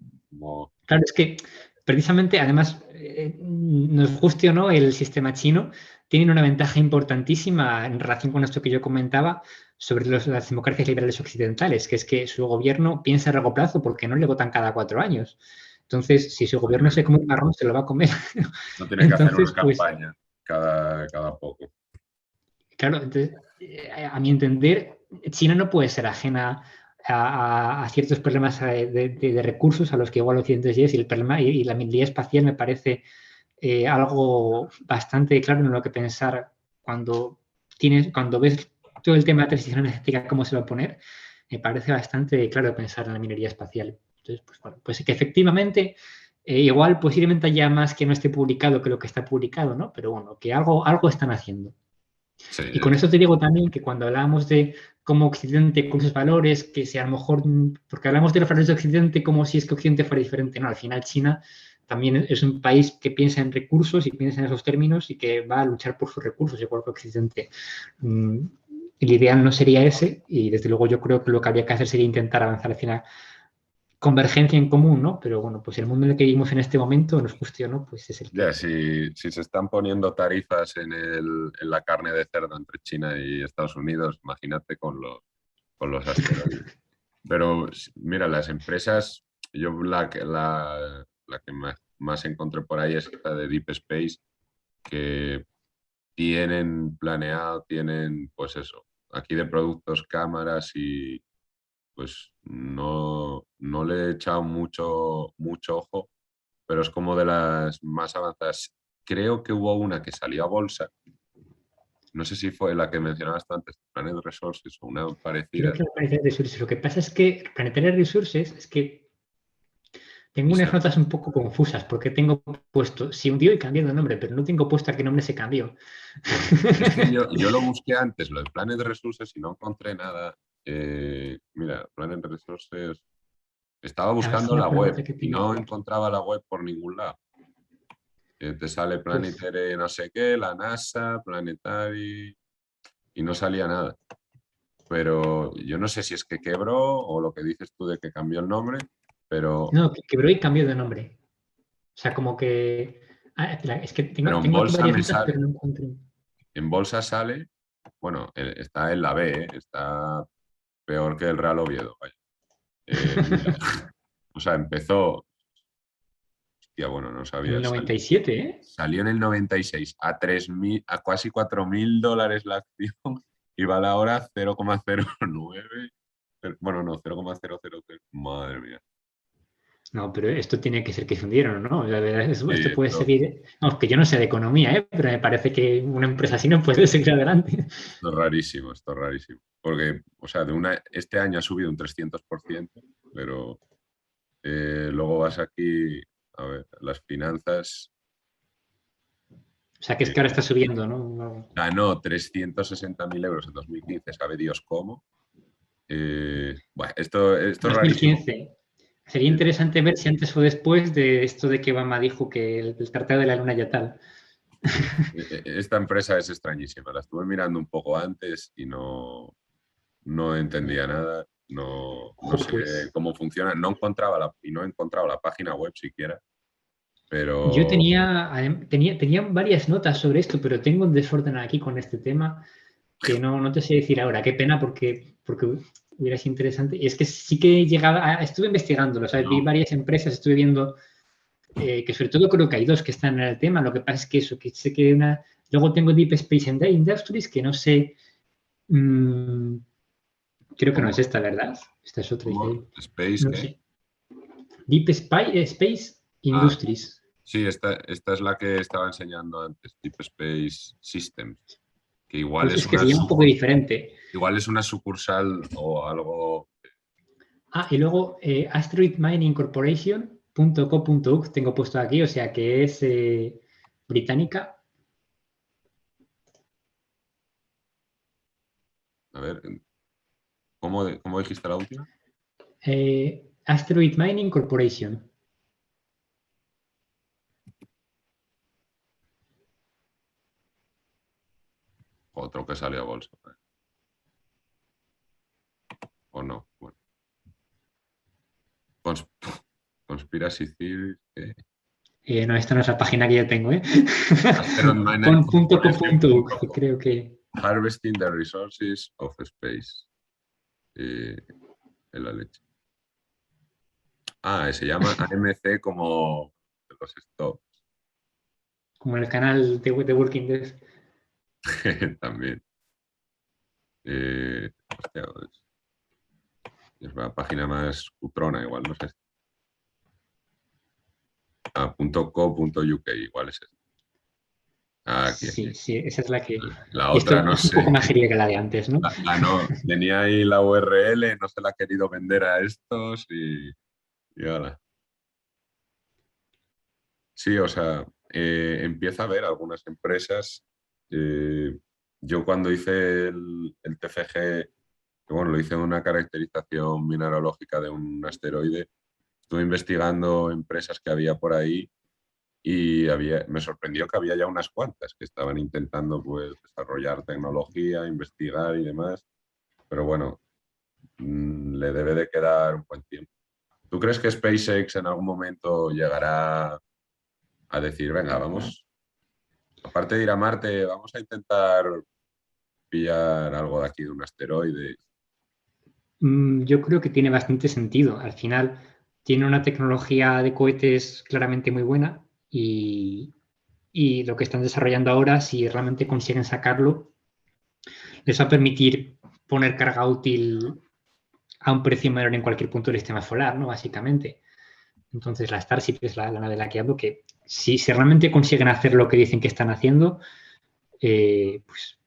Claro, es que precisamente, además, nos guste o no, el sistema chino tiene una ventaja importantísima en relación con esto que yo comentaba sobre las democracias liberales occidentales, que es que su gobierno piensa a largo plazo porque no le votan cada 4 años. Entonces, si su no gobierno tiene, se come un marrón, se lo va a comer. no tiene que hacer una Entonces, pues, campaña cada poco. claro, entonces, a mi entender, China no puede ser ajena a ciertos problemas de recursos a los que igual Occidente sí es, y el problema y la minería espacial me parece algo bastante claro en lo que pensar cuando ves todo el tema de transición energética, cómo se va a poner, me parece bastante claro pensar en la minería espacial. Entonces, pues bueno, pues que efectivamente, igual posiblemente haya más que no esté publicado que lo que está publicado, ¿no? Pero bueno, que algo están haciendo. Sí, Y con eso te digo también que cuando hablamos de cómo Occidente con sus valores, que si a lo mejor, porque hablamos de los valores de Occidente como si es que Occidente fuera diferente, no, al final China también es un país que piensa en recursos y piensa en esos términos y que va a luchar por sus recursos, igual que Occidente. Mm, el ideal no sería ese y desde luego yo creo que lo que habría que hacer sería intentar avanzar hacia una convergencia en común, ¿no? Pero bueno, pues el mundo en el que vivimos en este momento, nos guste o no, pues es el que ya, es. si se están poniendo tarifas en la carne de cerdo entre China y Estados Unidos, imagínate con los asteroides. Pero mira, las empresas, yo la que más encontré por ahí es esta de Deep Space, que tienen planeado, tienen pues eso, aquí de productos, cámaras y pues no le he echado mucho ojo, pero es como de las más avanzadas. Creo que hubo una que salió a bolsa, no sé si fue la que mencionabas tú antes, Planet Resources o una Creo parecida, que Planetary Resources. Lo que pasa es que Planetary Resources es que tengo y unas notas un poco confusas porque tengo puesto, se hundió y cambió de nombre, pero no tengo puesto a qué nombre se cambió. es que yo lo busqué antes, lo de Planet Resources, y no encontré nada. Mira, Planet Resources, estaba A ver si buscando me la acuerdo de web qué y tengo. no encontraba la web por ningún lado. Te sale Pues, Planetary no sé qué, la NASA, Planetary, y no salía nada. Pero yo no sé si es que quebró o lo que dices tú de que cambió el nombre, pero, no, que quebró y cambió de nombre. O sea, como que. Ah, espera, es que pero tengo aquí varias notas, pero no encuentro. en bolsa sale, bueno, está en la B, está peor que el Real Oviedo, vaya. Mira, o sea, empezó, ya bueno, no En sabía, el 97, ¿eh? salió en el 96 a 3.000, a casi $4.000 la acción y vale ahora 0,09, bueno, no, 0,000, madre mía. No, pero esto tiene que ser que se hundieron, ¿no? O sea, Sí, esto puede seguir. No, que yo no sé de economía, ¿eh? Pero me parece que una empresa así no puede seguir adelante. esto es rarísimo, esto es rarísimo. Porque, o sea, este año ha subido un 300%, pero luego vas aquí, a ver, las finanzas, O sea, que es que ahora eh, está subiendo, ¿no? ganó 360.000 euros en 2015, sabe Dios cómo. Bueno, esto es rarísimo. 2015. Sería Eh, interesante ver si antes o después de esto de que Obama dijo que el Tratado de la Luna ya tal. Esta empresa es extrañísima. La estuve mirando un poco antes y no entendía nada. No Ojo, sé pues. cómo funciona. No encontraba y no he encontrado la página web siquiera. Yo pero tenía varias notas sobre esto, pero tengo un desorden aquí con este tema que no te sé decir ahora. Qué pena porque hubiera sido interesante. Y es que sí que estuve investigándolo, ¿sabes? Vi no. varias empresas, estuve viendo que sobre todo creo que hay dos que están en el tema. Lo que pasa es que eso, que sé que luego tengo Deep Space Industries, que no sé, mm, creo que no es ¿Cómo? esta, ¿verdad? Esta es otra, ¿Cómo? dice, ¿Space no qué? sé. Space Ah, Industries. sí, esta es la que estaba enseñando antes, Deep Space Systems, que Pues es que se llama un poco diferente. igual es una sucursal o algo. Ah, y luego Asteroid Mining Corporation.co.uk tengo puesto aquí, o sea que es británica. A ver, ¿cómo dijiste la última? Asteroid Mining Corporation. Otro que salió a bolsa. O no. Bueno. Cons- Conspiracy Theories. No, esta no es la página que yo tengo, ¿eh? Asteroid Miner Pon .co.uk, Corporation.com. creo que. Harvesting the Resources of Space. En la leche. Ah, se llama AMC como los stocks. Como el canal de Walking Dead. También. Hostia, es una página más cutrona, igual, no sé. .co.uk, igual es esta. Ah, aquí, Sí, aquí. sí, esa es la que. La Y otra esto no es un poco sé. más seria que la de antes, ¿no? No, tenía ahí la URL, no se la ha querido vender a estos y ahora. Sí, o sea, empieza a haber algunas empresas. eh, yo cuando hice el TFG, que bueno, lo hice en una caracterización mineralógica de un asteroide, estuve investigando empresas que había por ahí y me sorprendió que había ya unas cuantas que estaban intentando pues, desarrollar tecnología, investigar y demás, pero bueno, le debe de quedar un buen tiempo. ¿Tú crees que SpaceX en algún momento llegará a decir, venga, vamos, aparte de ir a Marte, vamos a intentar pillar algo de aquí de un asteroide? Yo creo que tiene bastante sentido. Al final tiene una tecnología de cohetes claramente muy buena y lo que están desarrollando ahora, si realmente consiguen sacarlo, les va a permitir poner carga útil a un precio menor en cualquier punto del sistema solar, ¿no? Básicamente. Entonces la Starship es la nave de la que hablo, que si realmente consiguen hacer lo que dicen que están haciendo, pues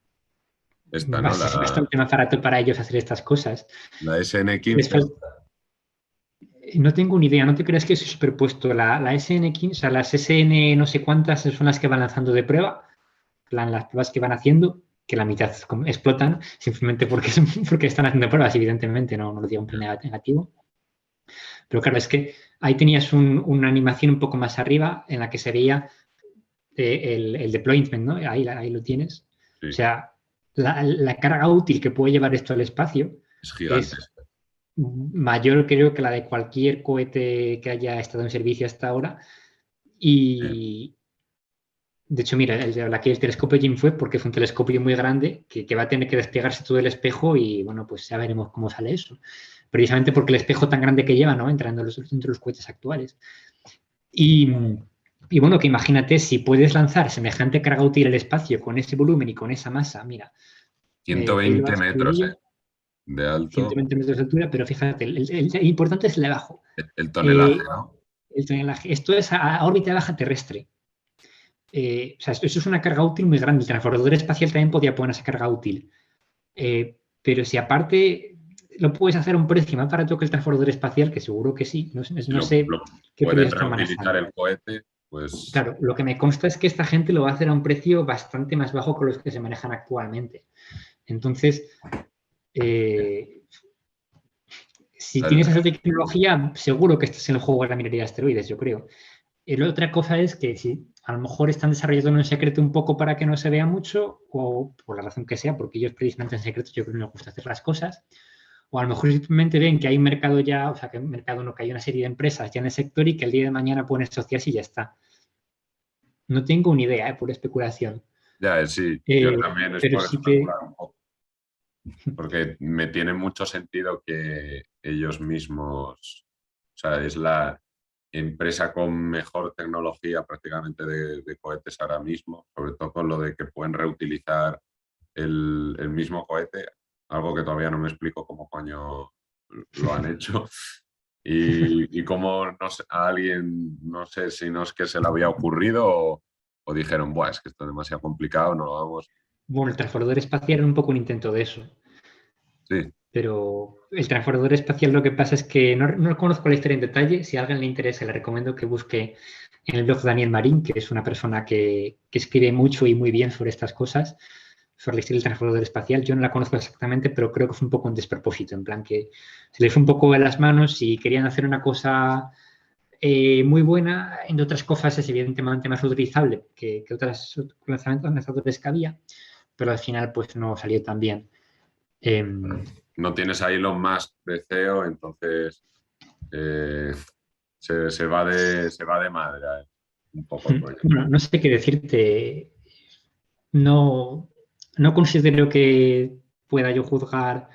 Esta, va a ¿no? ser bastante más barato para ellos hacer estas cosas. La Les SN15. falta, no tengo ni idea, no te creas que es superpuesto. La SN15, o sea, las SN no sé cuántas son las que van lanzando de prueba, las pruebas que van haciendo, que la mitad explotan, simplemente porque están haciendo pruebas, evidentemente, no lo digo en plan negativo. Pero claro, es que ahí tenías una animación un poco más arriba en la que se veía el deployment, ¿no? Ahí lo tienes. O Sí, sea, la carga útil que puede llevar esto al espacio es gigante. es mayor, creo, que la de cualquier cohete que haya estado en servicio hasta ahora. Y de hecho, mira, el telescopio James Webb, porque fue un telescopio muy grande que va a tener que desplegarse todo el espejo y bueno, pues ya veremos cómo sale eso. Precisamente porque el espejo tan grande que lleva, ¿no? Entrando entre los cohetes actuales. Y, y bueno, que imagínate si puedes lanzar semejante carga útil al espacio con ese volumen y con esa masa, mira, Neil 120 Armstrong y metros, yo, de alto. 120 metros de altura, pero fíjate, el importante es el de abajo. El tonelaje, Eh, ¿no? el tonelaje. Esto es a órbita baja terrestre. O sea, eso es una carga útil muy grande. El transbordador espacial también podía poner esa carga útil. Pero si aparte lo puedes hacer a un precio más barato que el transbordador espacial, que seguro que sí, Si no sé qué pueden precio están reutilizar manejando. el cohete, pues Claro, lo que me consta es que esta gente lo va a hacer a un precio bastante más bajo que los que se manejan actualmente. Entonces, eh, si el- tienes esa tecnología, seguro que estás en el juego de la minería de asteroides, yo creo. Y la otra cosa es que si a lo mejor están desarrollando en secreto un poco para que no se vea mucho, o por la razón que sea, porque ellos precisamente en secreto yo creo que no les gusta hacer las cosas, o a lo mejor simplemente ven que hay un mercado ya, o sea, que un mercado no, que hay una serie de empresas ya en el sector y que el día de mañana pueden asociarse y ya está. No tengo ni idea, pura especulación. Ya, sí, yo también es Pero por sí que... especular un poco, porque me tiene mucho sentido que ellos mismos, o sea, es la empresa con mejor tecnología prácticamente de cohetes ahora mismo, sobre todo con lo de que pueden reutilizar el mismo cohete, algo que todavía no me explico cómo coño lo han hecho. Y cómo no sé, a alguien, no sé si no es que se le había ocurrido o dijeron, buah, es que esto es demasiado complicado, no lo vamos. Bueno, el transbordador espacial era un poco un intento de eso. Sí, Pero el transbordador espacial lo que pasa es que no conozco la historia en detalle. Si a alguien le interesa, le recomiendo que busque en el blog Daniel Marín, que es una persona que escribe mucho y muy bien sobre estas cosas, sobre la historia del transbordador espacial. Yo no la conozco exactamente, pero creo que fue un poco un despropósito, en plan que se les fue un poco de las manos y querían hacer una cosa muy buena. En otras cosas es evidentemente más utilizable que otras lanzadores que había, pero al final pues no salió tan bien. no tienes ahí Elon Musk de CEO, entonces eh, se va de madre un poco el proyecto. Bueno, no sé qué decirte. No, no considero que pueda yo juzgar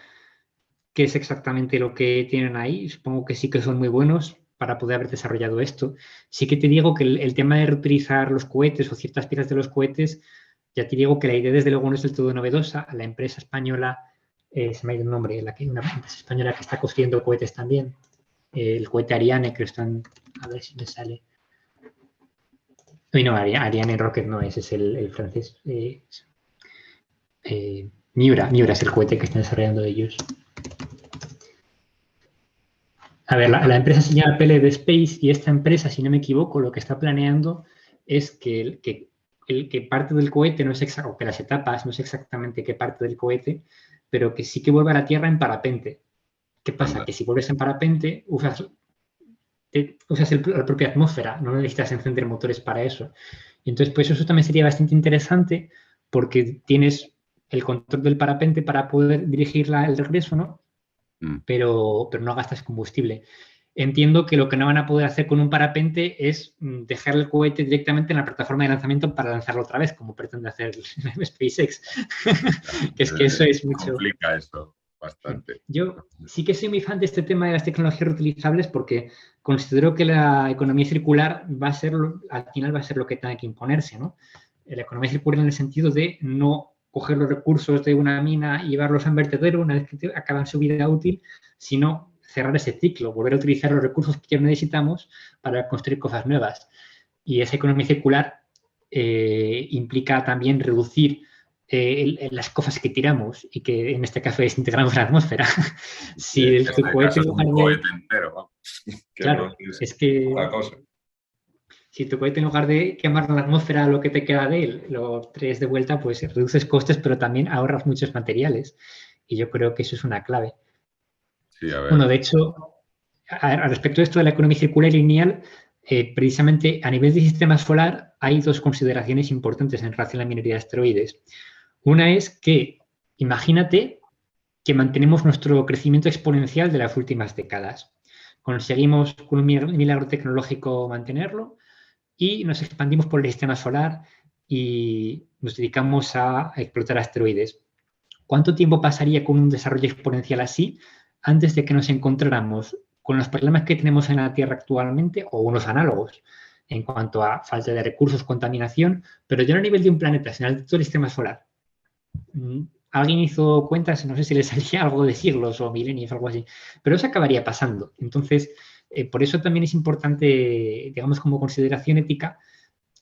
qué es exactamente lo que tienen ahí. Supongo que sí que son muy buenos para poder haber desarrollado esto. Sí que te digo que el tema de reutilizar los cohetes o ciertas piezas de los cohetes, ya te digo que la idea desde luego no es del todo novedosa. La empresa española, se me ha ido el nombre, una empresa española que está construyendo cohetes también, el cohete Ariane, que están, a ver si me sale. No, Ariane Rocket no es el francés. Miura es el cohete que están desarrollando ellos. A ver, la empresa se llama PLD Space y esta empresa, si no me equivoco, lo que está planeando es que parte del cohete no es exacto, o que las etapas no es exactamente qué parte del cohete, pero que sí que vuelva a la Tierra en parapente. ¿Qué pasa? Anda. Que si vuelves en parapente, usas la propia atmósfera, no necesitas encender motores para eso. Y entonces, pues eso también sería bastante interesante porque tienes el control del parapente para poder dirigir el regreso, ¿no? Mm. Pero no gastas combustible. Entiendo que lo que no van a poder hacer con un parapente es dejar el cohete directamente en la plataforma de lanzamiento para lanzarlo otra vez, como pretende hacer SpaceX. Que es que eso es mucho. Complica eso bastante. Yo sí que soy muy fan de este tema de las tecnologías reutilizables porque considero que la economía circular va a ser, al final va a ser lo que tenga que imponerse, ¿no? La economía circular en el sentido de no coger los recursos de una mina y llevarlos a un vertedero una vez que acaban su vida útil, sino cerrar ese ciclo, volver a utilizar los recursos que ya necesitamos para construir cosas nuevas. Y esa economía circular implica también reducir las cosas que tiramos y que en este caso desintegramos en la atmósfera. Si En tu este cohete caso en es un lugar cohete de... entero, vamos, que no Claro, es es que otra cosa. si tu cohete en lugar de quemar la atmósfera lo que te queda de él, lo traes de vuelta, pues reduces costes, pero también ahorras muchos materiales. Y yo creo que eso es una clave. Sí, a ver. Bueno, de hecho, al respecto de esto de la economía circular y lineal, precisamente a nivel de sistema solar hay dos consideraciones importantes en relación a la minería de asteroides. Una es que, imagínate que mantenemos nuestro crecimiento exponencial de las últimas décadas. Conseguimos con un milagro tecnológico mantenerlo y nos expandimos por el sistema solar y nos dedicamos a explotar asteroides. ¿Cuánto tiempo pasaría con un desarrollo exponencial así antes de que nos encontráramos con los problemas que tenemos en la Tierra actualmente o unos análogos en cuanto a falta de recursos, contaminación, pero ya no a nivel de un planeta, sino de todo el sistema solar? Alguien hizo cuentas, no sé si le salía algo de siglos o milenios o algo así, pero eso acabaría pasando. Entonces, por eso también es importante, digamos, como consideración ética,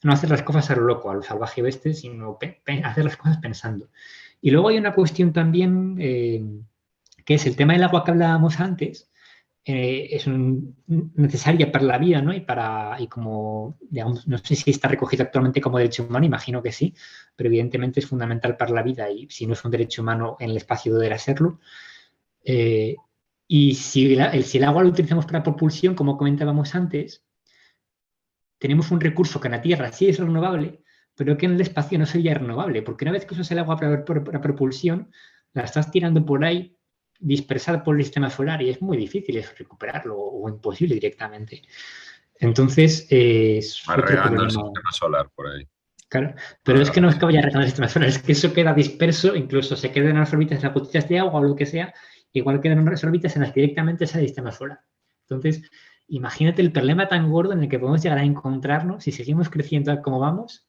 no hacer las cosas a lo loco, a lo salvaje oeste, sino hacer las cosas pensando. Y luego hay una cuestión también que es el tema del agua que hablábamos antes. Es necesaria para la vida, ¿no? Y como, digamos, no sé si está recogido actualmente como derecho humano, imagino que sí, pero evidentemente es fundamental para la vida y si no es un derecho humano en el espacio deberá serlo. Eh, y si el agua lo utilizamos para propulsión, como comentábamos antes, tenemos un recurso que en la Tierra sí es renovable, pero que en el espacio no sería renovable, porque una vez que usas el agua para propulsión, la estás tirando por ahí dispersada por el sistema solar y es muy difícil eso recuperarlo o imposible directamente. Entonces, es Vas otro regando el problema. sistema solar por ahí. Claro, Una pero es que no es que galaxia. vaya a regalar el sistema solar, es que eso queda disperso, incluso se quedan en las órbitas, las gotitas de agua o lo que sea, igual quedan en las órbitas en las que directamente sale el sistema solar. Entonces, imagínate el problema tan gordo en el que podemos llegar a encontrarnos si seguimos creciendo como vamos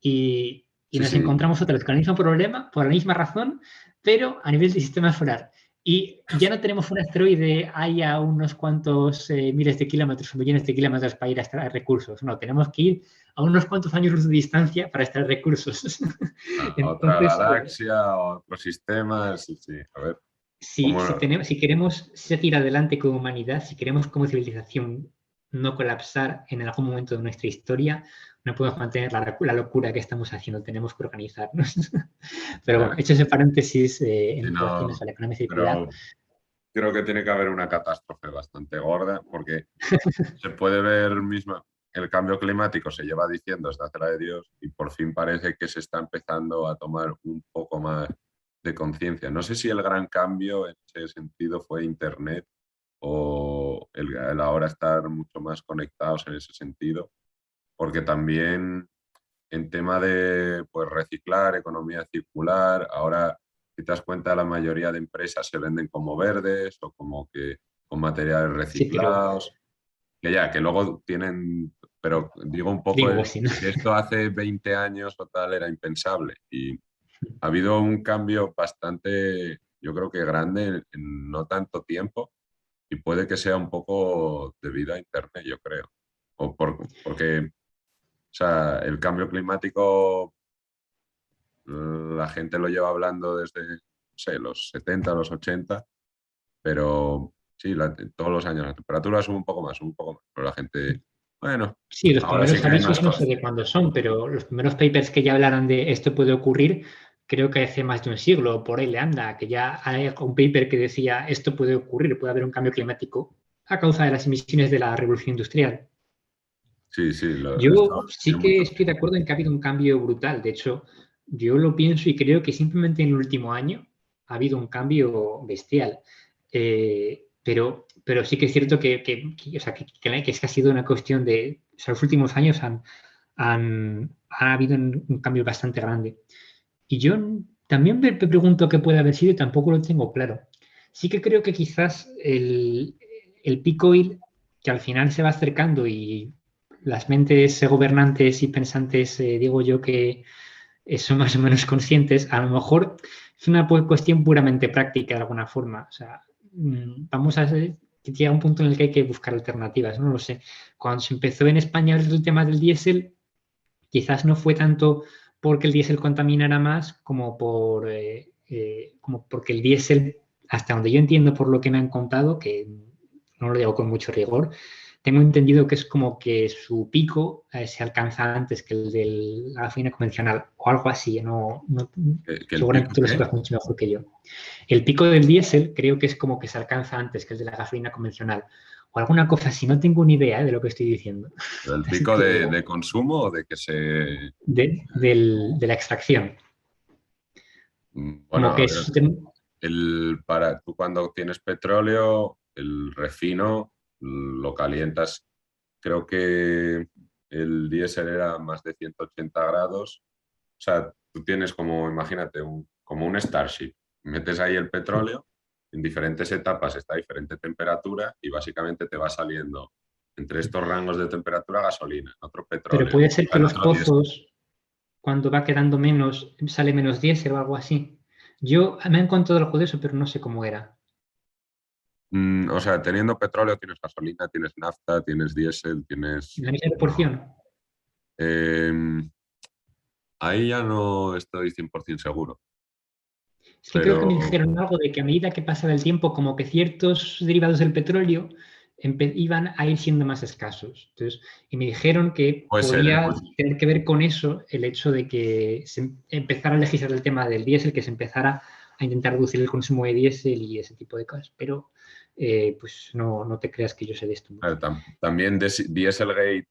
y Sí, nos sí. encontramos otra vez con el mismo problema, por la misma razón, pero a nivel del sistema solar. Y ya no tenemos un asteroide ahí a unos cuantos miles de kilómetros o millones de kilómetros para ir a extraer recursos. No, tenemos que ir a unos cuantos años luz de distancia para extraer recursos. A otra Entonces, galaxia, otro sistema. Sí, sí. A ver, si, ¿cómo? si, tenemos, si queremos seguir adelante como humanidad, si queremos como civilización no colapsar en algún momento de nuestra historia, no podemos mantener la locura que estamos haciendo, tenemos que organizarnos. Pero bueno, hecho ese paréntesis Sí, en relación no, a la economía circular, pero creo que tiene que haber una catástrofe bastante gorda porque se puede ver misma, el cambio climático se lleva diciendo desde hace la de Dios y por fin parece que se está empezando a tomar un poco más de conciencia. No sé si el gran cambio en ese sentido fue Internet o el ahora estar mucho más conectados en ese sentido, porque también en tema de pues, reciclar, economía circular, ahora si te das cuenta la mayoría de empresas se venden como verdes o como que con materiales sí, pero reciclados, que ya, que luego tienen, pero digo un poco greenwashing. que esto hace 20 años o tal era impensable y ha habido un cambio bastante, yo creo que grande en no tanto tiempo y puede que sea un poco debido a Internet, yo creo. Porque, o sea, el cambio climático la gente lo lleva hablando desde, no sé, los 70, los 80, pero sí, todos los años la temperatura sube un poco más, pero la gente, bueno, Sí, los ahora sí primeros que hay más avisos no sé de conciencia. cuándo son, pero los primeros papers que ya hablaran de esto puede ocurrir, creo que hace más de un siglo, o por ahí le anda, que ya hay un paper que decía esto puede ocurrir, puede haber un cambio climático a causa de las emisiones de la revolución industrial. Sí, sí, Yo sí tiene que mucho estoy de sentido. acuerdo en que ha habido un cambio brutal. De hecho, yo lo pienso y creo que simplemente en el último año ha habido un cambio bestial. Pero sí que es cierto o sea, que es que ha sido una cuestión de, o sea, los últimos años ha habido un cambio bastante grande. Y yo también me pregunto qué puede haber sido y tampoco lo tengo claro. Sí que creo que quizás el peak oil, que al final se va acercando y las mentes gobernantes y pensantes, digo yo que son más o menos conscientes, a lo mejor es una cuestión puramente práctica de alguna forma. O sea, vamos a que llega un punto en el que hay que buscar alternativas, no lo sé. Cuando se empezó en España el tema del diésel, quizás no fue tanto porque el diésel contaminara más como porque el diésel, hasta donde yo entiendo por lo que me han contado, que no lo digo con mucho rigor, tengo entendido que es como que su pico se alcanza antes que el de la gasolina convencional o algo así. ¿Que el Seguramente pico tú lo qué? sepas mucho mejor que yo. El pico del diésel creo que es como que se alcanza antes que el de la gasolina convencional o alguna cosa así. No tengo ni idea de lo que estoy diciendo. ¿El Así pico que de consumo o de que se... de la extracción. Bueno, Como a que ver, es, tú cuando tienes petróleo, el refino lo calientas. Creo que el diésel era más de 180 grados. O sea, tú tienes como, imagínate, como un Starship. Metes ahí el petróleo, en diferentes etapas está a diferente temperatura y básicamente te va saliendo entre estos rangos de temperatura gasolina, otro pero petróleo, puede ser que en los otro diésel. pozos, cuando va quedando menos, sale menos diésel o algo así. Yo me han contado algo de eso, pero no sé cómo era. O sea, teniendo petróleo tienes gasolina, tienes nafta, tienes diésel, tienes... La misma No. proporción. Em, ahí ya no estoy 100% seguro, Es que creo que me pero dijeron algo de que a medida que pasaba el tiempo, como que ciertos derivados del petróleo iban a ir siendo más escasos. Entonces, y me dijeron que puede ser, ¿eh? podía Pues, tener que ver con eso el hecho de que se empezara a legislar el tema del diésel, que se empezara a intentar reducir el consumo de diésel y ese tipo de cosas. Pero, pues no te creas que yo sé de esto mucho. también Dieselgate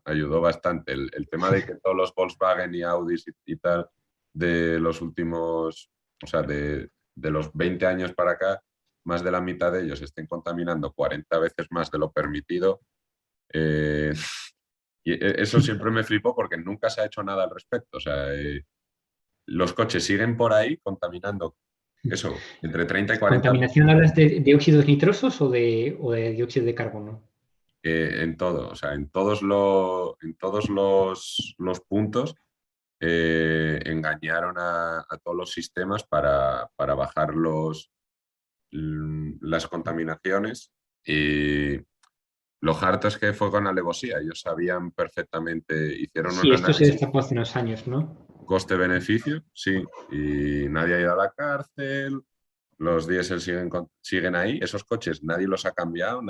ayudó bastante. El tema de que todos los Volkswagen y Audis y tal de los últimos, o sea, de los 20 años para acá, más de la mitad de ellos estén contaminando 40 veces más de lo permitido. Eh, y eso siempre me flipó porque nunca se ha hecho nada al respecto. O sea, los coches siguen por ahí contaminando, eso, entre 30 y 40 ¿Contaminación hablas de óxidos nitrosos o de dióxido de carbono? en todo, o sea, en todos los puntos engañaron a todos los sistemas para bajar las contaminaciones. Y lo harto es que fue con alevosía. Ellos sabían perfectamente, hicieron un Sí, esto se análisis destapó hace unos años, ¿no? coste-beneficio, sí, y nadie ha ido a la cárcel, los diésel siguen ahí, esos coches nadie los ha cambiado,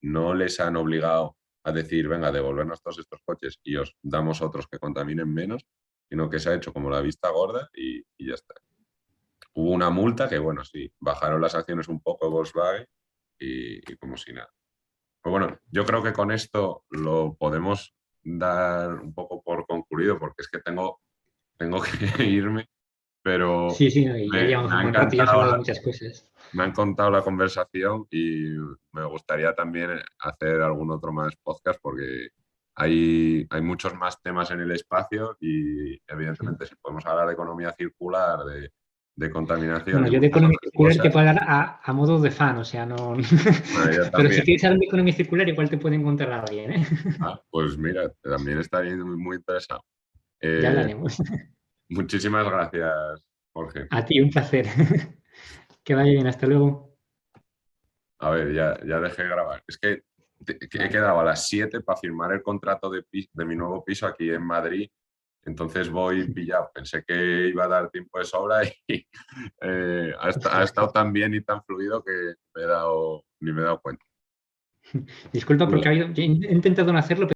no les han obligado a decir, venga, devolvernos todos estos coches y os damos otros que contaminen menos, sino que se ha hecho como la vista gorda y ya está. Hubo una multa que, bueno, sí, bajaron las acciones un poco Volkswagen y como si nada. Pues bueno, yo creo que con esto lo podemos dar un poco por concluido porque es que tengo que irme, pero Sí, sí, no, y ya llevamos un buen rato y ya hemos hablado de muchas cosas. me ha encantado la conversación y me gustaría también hacer algún otro más podcast porque hay muchos más temas en el espacio y Sí. evidentemente si podemos hablar de economía circular, de contaminación Bueno, y yo de muchas economía otras circular te cosas, puedo hablar a modo de fan, o sea, no. bueno, yo Pero si también. quieres hablar de economía circular, igual te puede encontrar a alguien, ¿eh? Ah, pues mira, también estaría muy interesado. Ya Eh, hablaremos. muchísimas gracias, Jorge. A ti, un placer. Que vaya bien, hasta luego. A ver, ya dejé de grabar. Es que, que he Vale. quedado a las 7 para firmar el contrato de mi nuevo piso aquí en Madrid. Entonces voy pillado. Pensé que iba a dar tiempo de sobra y ha Ostras, estado tan bien y tan fluido que ni me he dado cuenta. disculpa porque he intentado no hacerlo,